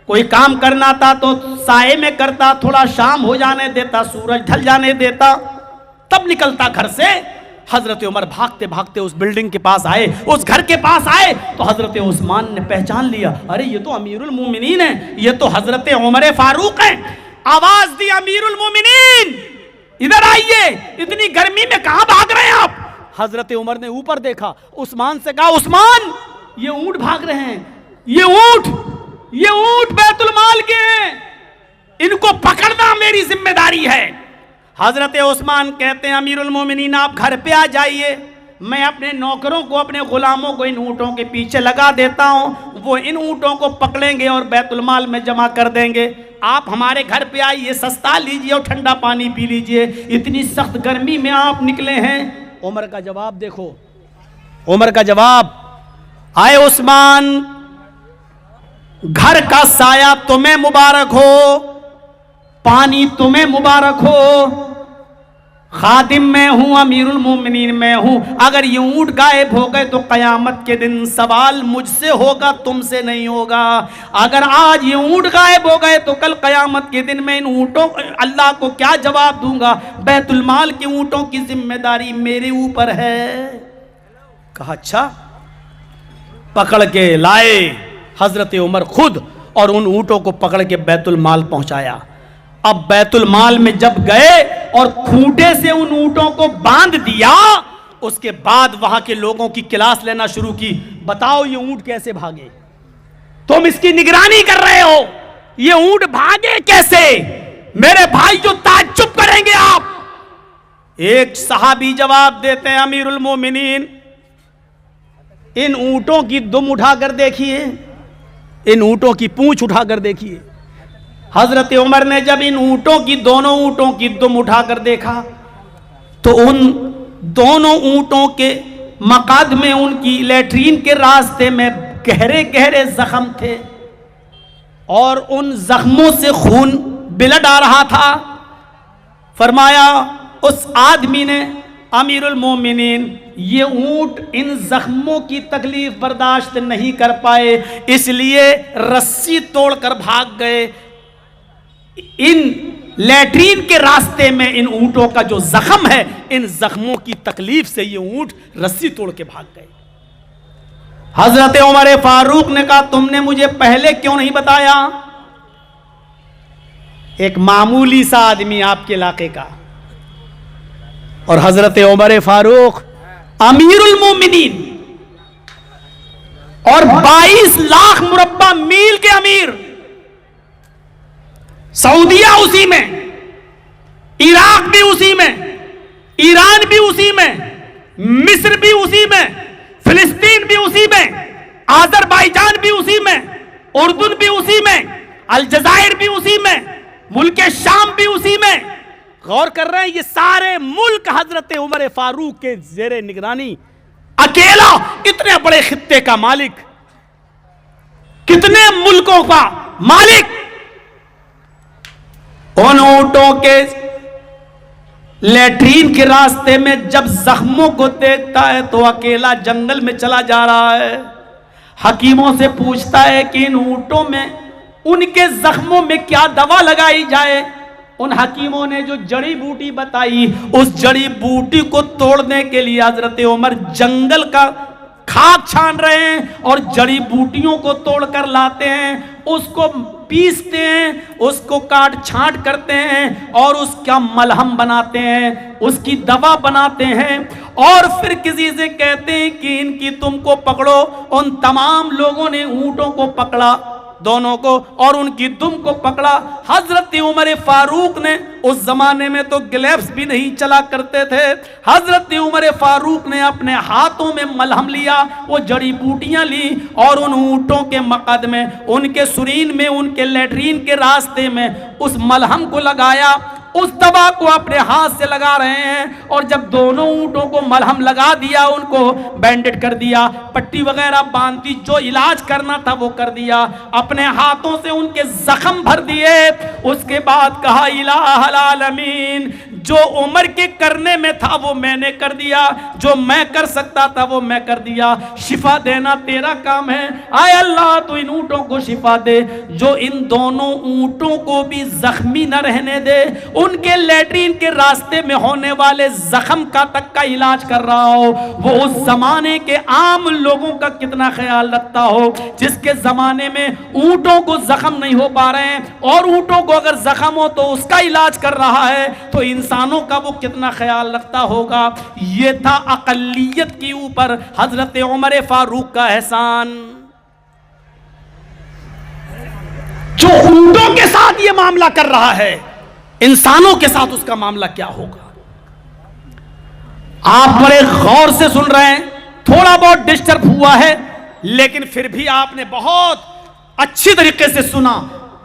कोई काम करना था तो साए में करता, थोड़ा शाम हो जाने देता, सूरज ढल जाने देता, तब निकलता घर से। हजरत उमर भागते भागते उस बिल्डिंग के पास आए, उस घर के पास आए, तो हजरत उस्मान ने पहचान लिया, अरे ये तो अमीरुल मोमिनीन है, ये तो हजरत उमर फारूक है। आवाज दी, अमीरुल मोमिनीन इधर आइए, इतनी गर्मी में कहां भाग रहे हैं आप? हजरत उमर ने ऊपर देखा, उस्मान से कहा, उस्मान ये ऊंट भाग रहे हैं, ये ऊंट बैतुल माल के हैं, इनको पकड़ना मेरी जिम्मेदारी है। हजरत उस्मान कहते हैं, अमीरुल मोमिनीन आप घर पे आ जाइए, मैं अपने नौकरों को, अपने गुलामों को इन ऊंटों के पीछे लगा देता हूं, वो इन ऊंटों को पकड़ेंगे और बैतुल माल में जमा कर देंगे। आप हमारे घर पे आइए, सस्ता लीजिए और ठंडा पानी पी लीजिए, इतनी सख्त गर्मी में आप निकले हैं। उमर का जवाब देखो, उमर का जवाब, आए उस्मान, घर का साया तुम्हें मुबारक हो, पानी तुम्हें मुबारक हो, खादिम मैं हूं, अमीरुल मोमिनीन मैं हूं। अगर ये ऊंट गायब हो गए तो कयामत के दिन सवाल मुझसे होगा, तुमसे नहीं होगा। अगर आज ये ऊंट गायब हो गए तो कल कयामत के दिन मैं इन ऊंटों, अल्लाह को क्या जवाब दूंगा? बैतुल माल के ऊंटों की जिम्मेदारी मेरे ऊपर है। कहा अच्छा। पकड़ के लाए हजरत उमर खुद, और उन ऊंटों को पकड़ के बैतुल माल पहुंचाया। अब बैतुल माल में जब गए और खूंटे से उन ऊंटों को बांध दिया, उसके बाद वहां के लोगों की क्लास लेना शुरू की। बताओ ये ऊंट कैसे भागे, तुम इसकी निगरानी कर रहे हो, ये ऊंट भागे कैसे? मेरे भाई जो ताज्जुब करेंगे आप। एक सहाबी जवाब देते हैं, अमीरुल मोमिनीन इन ऊंटों की दुम उठाकर देखिए, इन ऊंटों की पूंछ उठाकर देखिए। हजरत उमर ने जब इन ऊंटों की, दोनों ऊंटों की दुम उठाकर देखा तो उन दोनों ऊंटों के मकाद में, उनकी लेट्रीन के रास्ते में गहरे गहरे जख्म थे और उन जख्मों से खून बिलड आ रहा था। फरमाया उस आदमी ने, अमीरुल मोमिनीन ये ऊंट इन जख्मों की तकलीफ बर्दाश्त नहीं कर पाए, इसलिए रस्सी तोड़कर भाग गए। इन लैट्रीन के रास्ते में इन ऊंटों का जो जख्म है, इन जख्मों की तकलीफ से ये ऊंट रस्सी तोड़ के भाग गए। हजरत उमर फारूक ने कहा, तुमने मुझे पहले क्यों नहीं बताया? एक मामूली सा आदमी आपके इलाके का, और हजरत उमर फारूक अमीरुल मोमिनीन और 22 लाख मुरब्बा मील के अमीर, सऊदिया उसी में, इराक भी उसी में, ईरान भी उसी में, मिस्र भी उसी में, फिलिस्तीन भी उसी में, आजरबाईजान भी उसी में, उर्दून भी उसी में, अलजायर भी उसी में, मुल्क शाम भी उसी में। गौर कर रहे हैं, ये सारे मुल्क हजरत उमर फारूक के जेरे निगरानी, अकेला इतने बड़े खित्ते का मालिक, कितने मुल्कों का मालिक, उन ऊंटों के लेट्रीन के रास्ते में जब जख्मों को देखता है तो अकेला जंगल में चला जा रहा है। हकीमों से पूछता है कि इन ऊंटों में उनके जख्मों में क्या दवा लगाई जाए। उन हकीमों ने जो जड़ी बूटी बताई, उस जड़ी बूटी को तोड़ने के लिए हजरत उमर जंगल का खाक छान रहे हैं और जड़ी बूटियों को तोड़कर लाते हैं, उसको पीसते हैं, उसको काट छांट करते हैं और उसका मलहम बनाते हैं, उसकी दवा बनाते हैं और फिर किसी से कहते हैं कि इनकी तुमको पकड़ो। उन तमाम लोगों ने ऊंटों को पकड़ा, दोनों को, और उनकी दुम को पकड़ा। हजरत उमर फारूक ने, उस जमाने में तो ग्लव्स भी नहीं चला करते थे, हजरत उमर फारूक ने अपने हाथों में मलहम लिया, वो जड़ी बूटियां ली और उन ऊंटों के मकद में, उनके सुरीन में, उनके लेटरीन के रास्ते में उस मलहम को लगाया, उस दवा को अपने हाथ से लगा रहे हैं। और जब दोनों ऊंटों को मलहम लगा दिया, उनको बैंडेड कर दिया, पट्टी वगैरह बांध दी, जो इलाज करना था वो कर दिया, अपने हाथों से उनके जख्म भर दिए। उसके बाद कहा इलाहुल आलमीन, जो उमर के करने में था वो मैंने कर दिया, जो मैं कर सकता था वो मैं कर दिया, शिफा देना तेरा काम है। आय अल्लाह तू इन ऊंटों को शिफा दे, जो इन दोनों ऊंटों को भी जख्मी न रहने दे, उनके लेटरीन के रास्ते में होने वाले जख्म का तक का इलाज कर रहा हो। वो उस जमाने के आम लोगों का कितना ख्याल रखता हो, जिसके जमाने में ऊंटों को जख्म नहीं हो पा रहे हैं और ऊंटों को अगर जख्म हो तो उसका इलाज कर रहा है, तो इंसानों का वो कितना ख्याल रखता होगा। ये था अकलियत के ऊपर हजरत उमर फारूक का एहसान। जो ऊंटों के साथ ये मामला कर रहा है, इंसानों के साथ उसका मामला क्या होगा। आप बड़े गौर से सुन रहे हैं, थोड़ा बहुत डिस्टर्ब हुआ है, लेकिन फिर भी आपने बहुत अच्छी तरीके से सुना।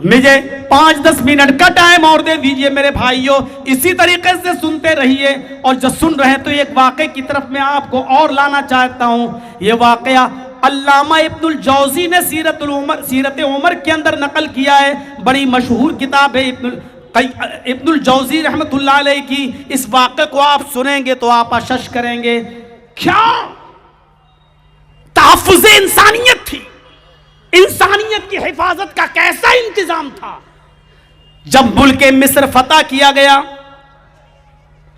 मुझे 5-10 मिनट का टाइम और दे दीजिए मेरे भाइयों, इसी तरीके से सुनते रहिए। और जब सुन रहे हैं तो एक वाक़े की तरफ मैं आपको और लाना चाहता हूं। यह वाक़या अल्लामा इब्नुल जौज़ी ने सीरत उमर के अंदर नकल किया है। बड़ी मशहूर किताब है इब्नुल जौज़ी रहमतुल्लाह अलैह की। इस वाक़े को आप सुनेंगे तो आप अशश करेंगे, क्या तहफ़्फ़ुज़ इंसानियत थी, इंसानियत की हिफाजत का कैसा इंतजाम था। जब मुल्क मिस्र फतह किया गया,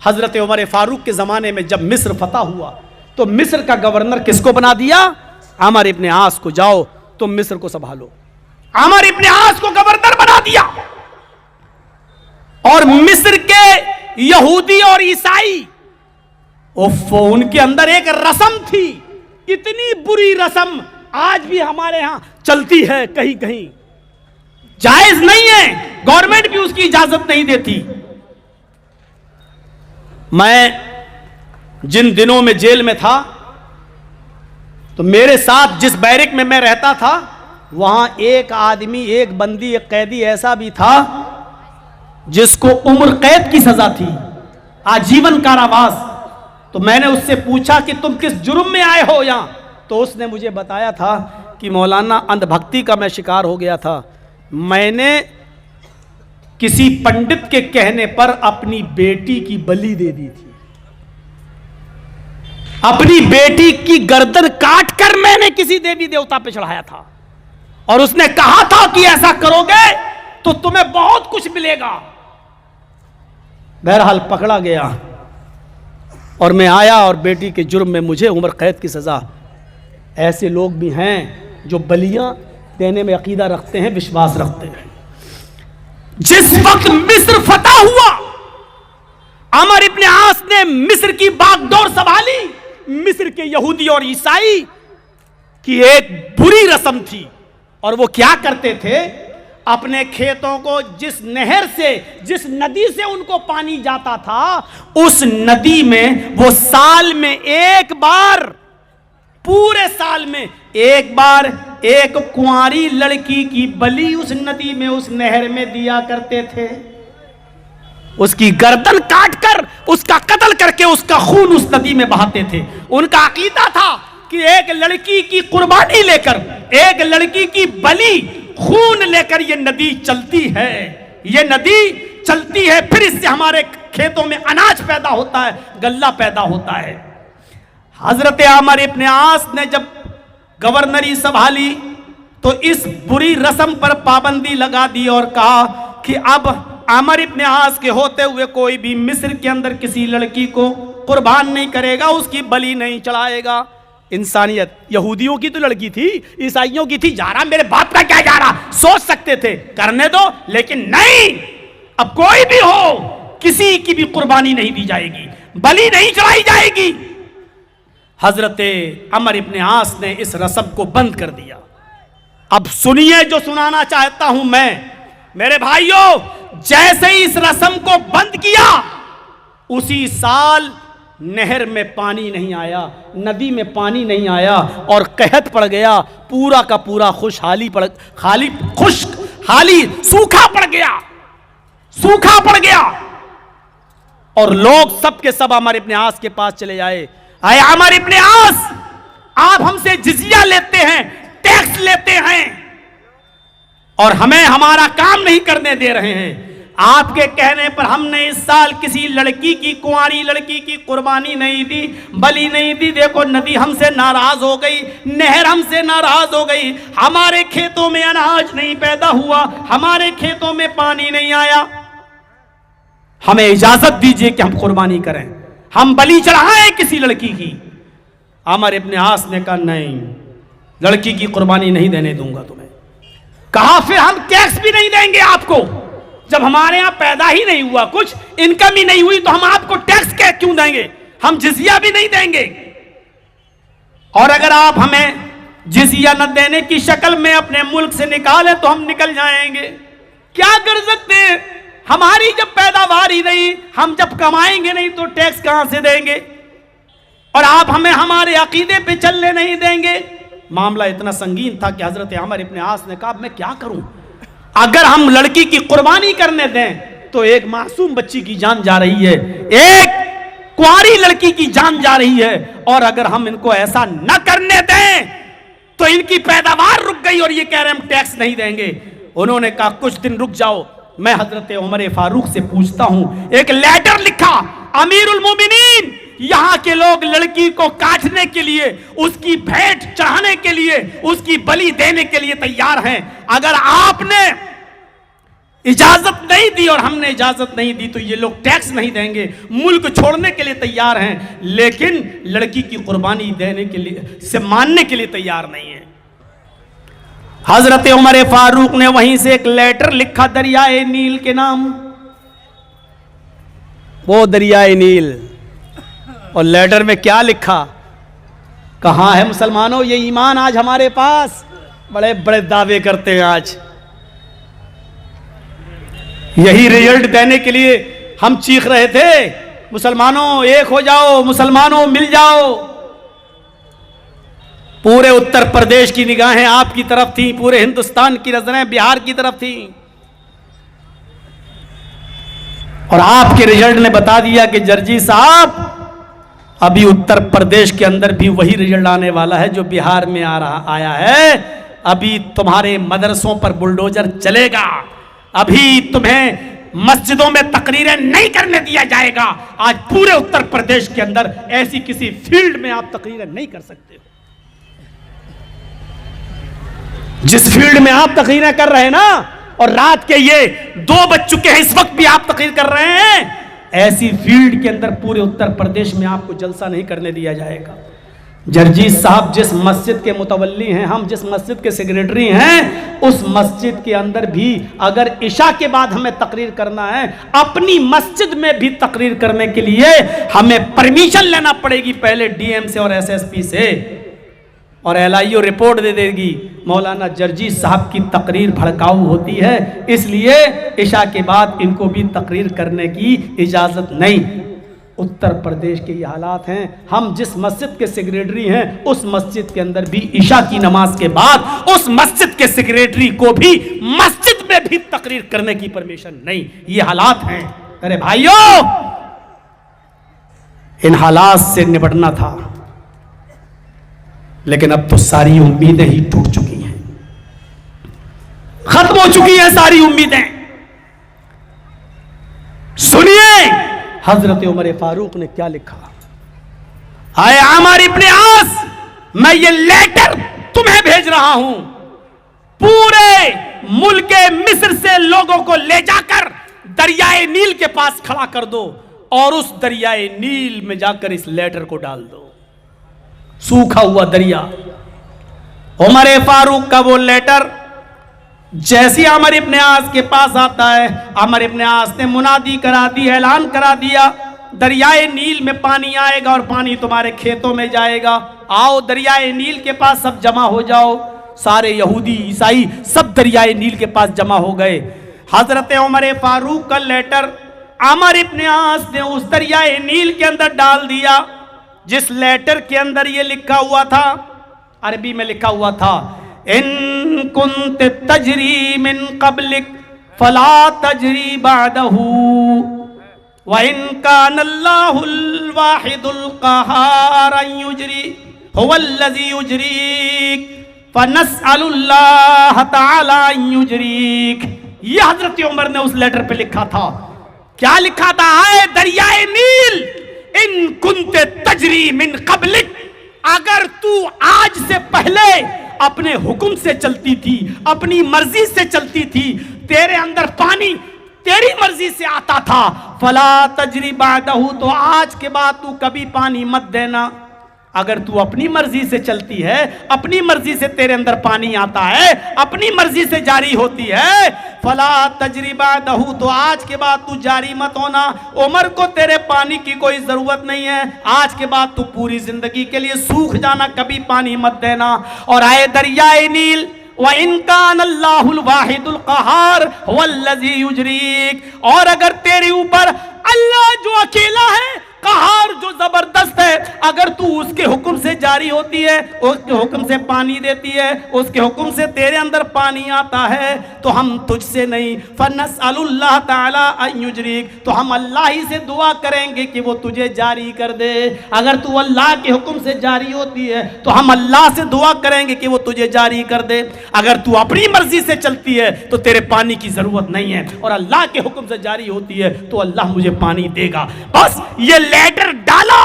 हजरत उमर फारूक के जमाने में जब मिस्र फतह हुआ तो मिस्र का गवर्नर किसको बना दिया? अमर इब्न आस को, जाओ तुम मिस्र को संभालो। अमर इब्न आस को गवर्नर बना दिया और मिस्र के यहूदी और ईसाई, उनके अंदर एक रस्म थी, इतनी बुरी रस्म आज भी हमारे यहां चलती है, कहीं कहीं जायज नहीं है, गवर्नमेंट भी उसकी इजाजत नहीं देती। मैं जिन दिनों में जेल में था तो मेरे साथ जिस बैरिक में मैं रहता था वहां एक आदमी, एक बंदी, एक कैदी ऐसा भी था जिसको उम्र कैद की सजा थी, आजीवन कारावास। तो मैंने उससे पूछा कि तुम किस जुर्म में आए हो यहां, तो उसने मुझे बताया था कि मौलाना अंधभक्ति का मैं शिकार हो गया था। मैंने किसी पंडित के कहने पर अपनी बेटी की बलि दे दी थी, अपनी बेटी की गर्दन काट कर मैंने किसी देवी देवता पे चढ़ाया था और उसने कहा था कि ऐसा करोगे तो तुम्हें बहुत कुछ मिलेगा। बहरहाल पकड़ा गया और मैं आया और बेटी के जुर्म में मुझे उम्र कैद की सजा। ऐसे लोग भी हैं जो बलियां देने में अकीदा रखते हैं, विश्वास रखते हैं। जिस वक्त मिस्र फतह हुआ, अमर इब्न आस ने मिस्र की बागडोर संभाली। मिस्र के यहूदी और ईसाई की एक बुरी रस्म थी और वो क्या करते थे, अपने खेतों को जिस नहर से, जिस नदी से उनको पानी जाता था, उस नदी में वो साल में एक बार, पूरे साल में एक बार एक कुंवारी लड़की की बलि उस नदी में, उस नहर में दिया करते थे। उसकी गर्दन काटकर उसका कत्ल करके उसका खून उस नदी में बहाते थे। उनका अकीदा था कि एक लड़की की कुर्बानी लेकर, एक लड़की की बलि, खून लेकर ये नदी चलती है, ये नदी चलती है, फिर इससे हमारे खेतों में अनाज पैदा होता है, गल्ला पैदा होता है। हजरत आमर इब्न आस ने जब गवर्नरी संभाली तो इस बुरी रस्म पर पाबंदी लगा दी और कहा कि अब आमर इब्न आस के होते हुए कोई भी मिस्र के अंदर किसी लड़की को कुर्बान नहीं करेगा, उसकी बलि नहीं चढ़ाएगा। इंसानियत, यहूदियों की तो लड़की थी, ईसाइयों की थी, जा रहा मेरे बाप का क्या जा रहा, सोच सकते थे करने दो, लेकिन नहीं, अब कोई भी हो किसी की भी कुर्बानी नहीं दी जाएगी, बलि नहीं चढ़ाई जाएगी। हजरत अमर इब्न आस ने इस रस्म को बंद कर दिया। अब सुनिए जो सुनाना चाहता हूं मैं, मेरे भाइयों, जैसे ही इस रस्म को बंद किया उसी साल नहर में पानी नहीं आया, नदी में पानी नहीं आया और कहत पड़ गया, पूरा का पूरा खुशहाली सूखा पड़ गया, सूखा पड़ गया। और लोग सब के सब अमर इब्न आस के पास चले आए, आए अमर इब्न आस, आप हमसे जिजिया लेते हैं, टैक्स लेते हैं और हमें हमारा काम नहीं करने दे रहे हैं। आपके कहने पर हमने इस साल किसी लड़की की, कुंवारी लड़की की कुर्बानी नहीं दी, बलि नहीं दी। देखो नदी हमसे नाराज हो गई, नहर हमसे नाराज हो गई, हमारे खेतों में अनाज नहीं पैदा हुआ, हमारे खेतों में पानी नहीं आया, हमें इजाजत दीजिए कि हम कुर्बानी करें, हम बलि चढ़ाएं किसी लड़की की। अमर इब्न आस ने कहा नहीं, लड़की की कुर्बानी नहीं देने दूंगा तुम्हें। कहा फिर हम टैक्स भी नहीं देंगे आपको, जब हमारे यहां पैदा ही नहीं हुआ, कुछ इनकम ही नहीं हुई, तो हम आपको टैक्स क्यों देंगे, हम जिजिया भी नहीं देंगे। और अगर आप हमें जिजिया न देने की शक्ल में अपने मुल्क से निकालें तो हम निकल जाएंगे। क्या कर सकते हैं, हमारी जब पैदावार ही नहीं, हम जब कमाएंगे नहीं तो टैक्स कहां से देंगे, और आप हमें हमारे अकीदे पे चलने नहीं देंगे। मामला इतना संगीन था कि हजरत अमर इब्न आस ने कहा मैं क्या करूं, अगर हम लड़की की कुर्बानी करने दें तो एक मासूम बच्ची की जान जा रही है, एक कुंवारी लड़की की जान जा रही है, और अगर हम इनको ऐसा न करने दें तो इनकी पैदावार रुक गई और ये कह रहे हम टैक्स नहीं देंगे। उन्होंने कहा कुछ दिन रुक जाओ, मैं हजरत उमर फारूक से पूछता हूं। एक लेटर लिखा, अमीरुल मोमिनीन, यहां के लोग लड़की को काटने के लिए, उसकी भेंट चढ़ाने के लिए, उसकी बलि देने के लिए तैयार हैं। अगर आपने इजाजत नहीं दी और हमने इजाजत नहीं दी तो ये लोग टैक्स नहीं देंगे, मुल्क छोड़ने के लिए तैयार हैं, लेकिन लड़की की कुर्बानी देने के लिए से मानने के लिए तैयार नहीं है। हजरत उमर फारूक ने वहीं से एक लेटर लिखा दरियाए नील के नाम, वो दरियाए नील, और लेटर में क्या लिखा, कहां है मुसलमानों ये ईमान आज हमारे पास, बड़े बड़े दावे करते हैं आज। यही रिजल्ट देने के लिए हम चीख रहे थे, मुसलमानों एक हो जाओ, मुसलमानों मिल जाओ। पूरे उत्तर प्रदेश की निगाहें आपकी तरफ थी, पूरे हिंदुस्तान की नजरें बिहार की तरफ थी, और आपके रिजल्ट ने बता दिया कि जर्जी साहब अभी उत्तर प्रदेश के अंदर भी वही रिजल्ट आने वाला है जो बिहार में आया है। अभी तुम्हारे मदरसों पर बुलडोजर चलेगा, अभी तुम्हें मस्जिदों में तकरीरें नहीं करने दिया जाएगा। आज पूरे उत्तर प्रदेश के अंदर ऐसी किसी फील्ड में आप तकरीरें नहीं कर सकते हो, जिस फील्ड में आप तकरीरें कर रहे हैं ना, और रात के ये 2 बज चुके हैं, इस वक्त भी आप तकरीर कर रहे हैं, ऐसी फील्ड के अंदर पूरे उत्तर प्रदेश में आपको जलसा नहीं करने दिया जाएगा। जर्जीस साहब जिस मस्जिद के मुतवल्ली हैं, हम जिस मस्जिद के सेक्रेटरी हैं, उस मस्जिद के अंदर भी अगर इशा के बाद हमें तकरीर करना है, अपनी मस्जिद में भी तकरीर करने के लिए हमें परमिशन लेना पड़ेगी पहले डीएम से और एसएसपी से, और एलआईओ रिपोर्ट दे देगी मौलाना जर्जीस साहब की तकरीर भड़काऊ होती है, इसलिए इशा के बाद इनको भी तकरीर करने की इजाज़त नहीं। उत्तर प्रदेश के ये हालात हैं। हम जिस मस्जिद के सेक्रेटरी हैं, उस मस्जिद के अंदर भी इशा की नमाज के बाद उस मस्जिद के सेक्रेटरी को भी मस्जिद में भी तकरीर करने की परमिशन नहीं। ये हालात हैं। अरे भाइयों, इन हालात से निपटना था। लेकिन अब तो सारी उम्मीदें ही टूट चुकी हैं, खत्म हो चुकी हैं सारी उम्मीदें। सुनिए हजरत उमर फारूक ने क्या लिखा। आए आमार इब्ने आस, मैं ये लेटर तुम्हें भेज रहा हूं, पूरे मुल्क मिस्र से लोगों को ले जाकर दरियाए नील के पास खड़ा कर दो और उस दरियाए नील में जाकर इस लेटर को डाल दो। सूखा हुआ दरिया। उमर फारूक का वो लेटर जैसे अमर इब्ने आस के पास आता है, अमर इब्ने आस ने मुनादी करा दी, ऐलान करा दिया, दरियाए नील में पानी आएगा और पानी तुम्हारे खेतों में जाएगा। आओ दरियाए नील के पास सब जमा हो जाओ। सारे यहूदी ईसाई सब दरियाए नील के पास जमा हो गए। हजरत उमर फारूक का लेटर अमर इब्ने आस ने उस दरियाए नील के अंदर डाल दिया, जिस लेटर के अंदर ये लिखा हुआ था, अरबी में लिखा हुआ था, इन कुंत तजरी मिन कब्लिक फला तजरी बादहू व इन कानल्लाहुल वाहिदुल क़हार युजरी हुवल्लज़ी युजरीक फनस्अलुल्लाह तआला युजरीक। ये हजरत उमर ने उस लेटर पे लिखा था। क्या लिखा था? आए दरियाए नील, इन कुंते तजरी मिन कब्लिक, अगर तू आज से पहले अपने हुक्म से चलती थी, अपनी मर्जी से चलती थी, तेरे अंदर पानी तेरी मर्जी से आता था, फला तजरी बादहू, तो आज के बाद तू कभी पानी मत देना। अगर तू अपनी मर्जी से चलती है, अपनी मर्जी से तेरे अंदर पानी आता है, अपनी मर्जी से जारी होती है, फला तजरी बादहू, तो आज के बाद तू जारी मत होना। उमर को तेरे पानी की कोई जरूरत नहीं है, आज के बाद तू पूरी जिंदगी के लिए सूख जाना, कभी पानी मत देना। और आए दरियाए नील, व इनकान अल्लाहुल वाहिदुल क़हार वल्लज़ी युजरीक, और अगर तेरे ऊपर अल्लाह जो अकेला है, कहार जो जबरदस्त है, अगर तू उसके हुक्म से जारी होती है, उसके हुक्म से पानी देती है, उसके हुक्म से तेरे अंदर पानी आता है, तो हम तुझसे नहीं, फनस्अलुल्लाह तआला अन युजरीक, तो हम अल्लाह ही से दुआ करेंगे कि वो तुझे जारी कर दे। अगर तू अल्लाह के हुक्म से जारी होती है तो हम अल्लाह से दुआ करेंगे कि वो तुझे जारी कर दे। अगर तू अपनी मर्जी से चलती है तो तेरे पानी की जरूरत नहीं है, और अल्लाह के हुक्म से जारी होती है तो अल्लाह मुझे पानी देगा। बस ये लेटर डाला,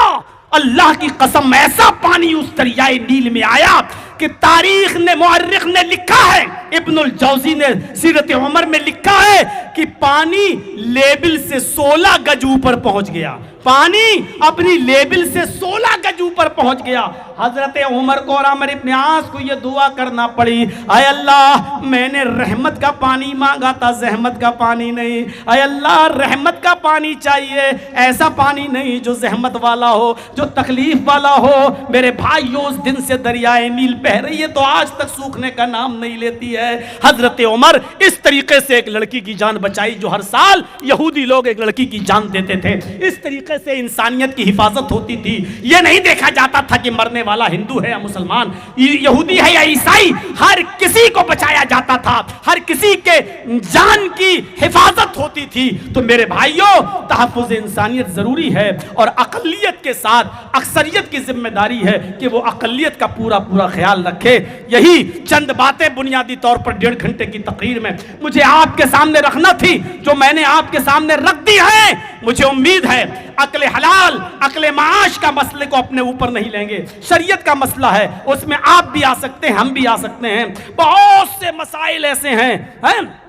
अल्लाह की कसम ऐसा पानी उस दरियाए नील में आया कि तारीख ने, मुअर्रिख ने लिखा है, इब्नुल जौजी ने सीरत उमर में लिखा है कि पानी लेबिल से 16 गज ऊपर पहुंच गया। पानी अपनी लेबिल से 16 गज ऊपर पहुंच गया। हजरत उमर को और अमर इब्ने आस को यह दुआ करना पड़ी, आय अल्लाह, मैंने रहमत का पानी मांगा था, जहमत का पानी नहीं। आय अल्लाह, रहमत का पानी चाहिए, ऐसा पानी नहीं जो जहमत वाला हो, जो तकलीफ वाला हो। मेरे भाइयों, उस दिन से दरियाए नील बह रही है तो आज तक सूखने का नाम नहीं लेती है। हजरत उमर इस तरीके से एक लड़की की जान बचाई, जो हर साल यहूदी लोग एक लड़की की जान देते थे। इस तरीके से इंसानियत की हिफाजत होती थी। यह नहीं देखा जाता था कि मरने वाला हिंदू है या मुसलमान, यहूदी है या ईसाई, हर किसी को बचाया जाता था, हर किसी के जान की हिफाजत होती थी। तो मेरे भाइयों, तहफ़्फ़ुज़ इंसानियत जरूरी है, और अक़लियत के साथ अक्सरियत की जिम्मेदारी है कि वो अक़लियत का पूरा पूरा ख्याल रखे। यही चंद बातें बुनियादी तौर पर 1.5 घंटे की तकरीर में मुझे आपके सामने रखना थी, जो मैंने आपके सामने रख दी है। मुझे उम्मीद है अक्ले हलाल, अक्ले माश का मसले को अपने ऊपर नहीं लेंगे। शरीयत का मसला है, उसमें आप भी आ सकते हैं, हम भी आ सकते हैं। बहुत से मसाइल ऐसे हैं।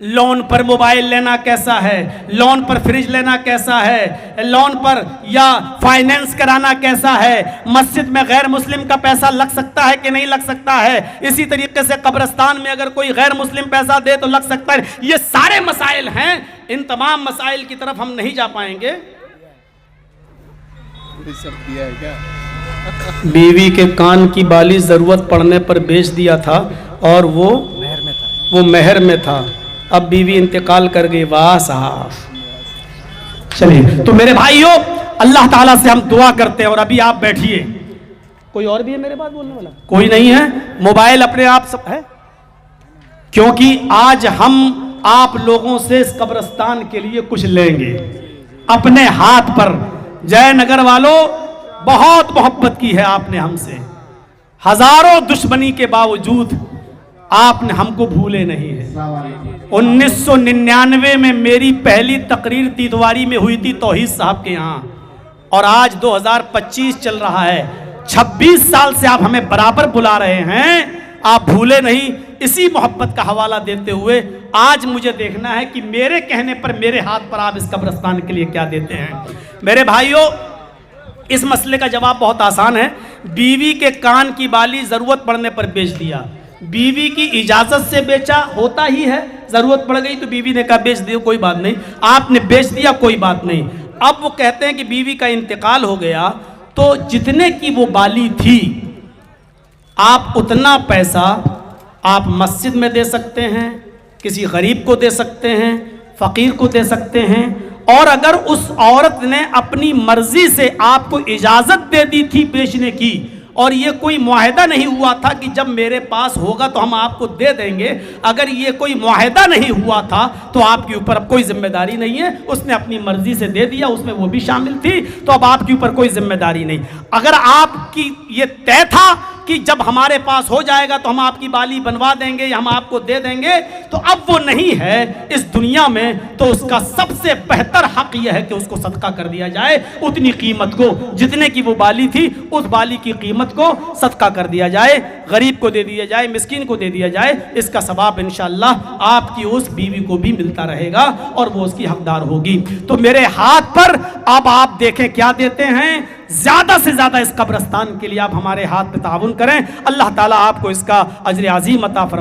लोन पर मोबाइल लेना कैसा है, लोन पर फ्रिज लेना कैसा है, लोन पर या फाइनेंस कराना कैसा है, मस्जिद में गैर मुस्लिम का पैसा लग सकता है कि नहीं लग सकता है, इसी तरीके से कब्रिस्तान में अगर कोई गैर मुस्लिम पैसा दे तो लग सकता है। ये सारे मसाइल हैं। इन तमाम मसाइल की तरफ हम नहीं जा पाएंगे। बीवी के कान की बाली जरूरत पड़ने पर बेच दिया था और वो मेहर में था, अब बीवी इंतकाल कर गई। वाह साहब। चलिए, तो मेरे भाइयों, अल्लाह ताला से हम दुआ करते हैं। और अभी आप बैठिए। कोई और भी है मेरे बात बोलने वाला? कोई नहीं है? मोबाइल अपने आप सब है, क्योंकि आज हम आप लोगों से इस कब्रिस्तान के लिए कुछ लेंगे अपने हाथ पर। जयनगर वालों, बहुत मोहब्बत की है आपने हमसे, हजारों दुश्मनी के बावजूद आपने हमको भूले नहीं है। 1999 में मेरी पहली तकरीर तीतवारी में हुई थी तौहीद साहब के यहाँ, और आज 2025 चल रहा है। 26 साल से आप हमें बराबर बुला रहे हैं, आप भूले नहीं। इसी मोहब्बत का हवाला देते हुए आज मुझे देखना है कि मेरे कहने पर मेरे हाथ पर आप इस कब्रिस्तान के लिए क्या देते हैं। मेरे भाइयों, इस मसले का जवाब बहुत आसान है। बीवी के कान की बाली जरूरत पड़ने पर बेच दिया, बीवी की इजाजत से बेचा, होता ही है, जरूरत पड़ गई तो बीवी ने कहा बेच दिया, कोई बात नहीं, आपने बेच दिया, कोई बात नहीं। अब वो कहते हैं कि बीवी का इंतकाल हो गया तो जितने की वो बाली थी, आप उतना पैसा आप मस्जिद में दे सकते हैं, किसी गरीब को दे सकते हैं, फकीर को दे सकते हैं। और अगर उस औरत ने अपनी मर्जी से आपको इजाजत दे दी थी बेचने की, और ये कोई मुआहदा नहीं हुआ था कि जब मेरे पास होगा तो हम आपको दे देंगे, अगर ये कोई मुआहदा नहीं हुआ था तो आपके ऊपर अब कोई जिम्मेदारी नहीं है। उसने अपनी मर्जी से दे दिया, उसमें वो भी शामिल थी, तो अब आपके ऊपर कोई जिम्मेदारी नहीं। अगर आपकी ये तय था कि जब हमारे पास हो जाएगा तो हम आपकी बाली बनवा देंगे या हम आपको दे देंगे, तो अब वो नहीं है इस दुनिया में, तो उसका सबसे बेहतर हक यह है कि उसको सदका कर दिया जाए। उतनी कीमत को, जितने की वो बाली थी, उस बाली की कीमत को सदका कर दिया जाए, गरीब को दे दिया जाए, मिस्कीन को दे दिया जाए। इसका सवाब इंशाअल्लाह आपकी उस बीवी को भी मिलता रहेगा और वो उसकी हकदार होगी। तो मेरे हाथ पर अब आप देखें क्या देते हैं। ज्यादा से ज्यादा इस कब्रिस्तान के लिए आप हमारे हाथ पे ताउन करें। अल्लाह ताला आपको इसका अजर अजीम अता फरमाए।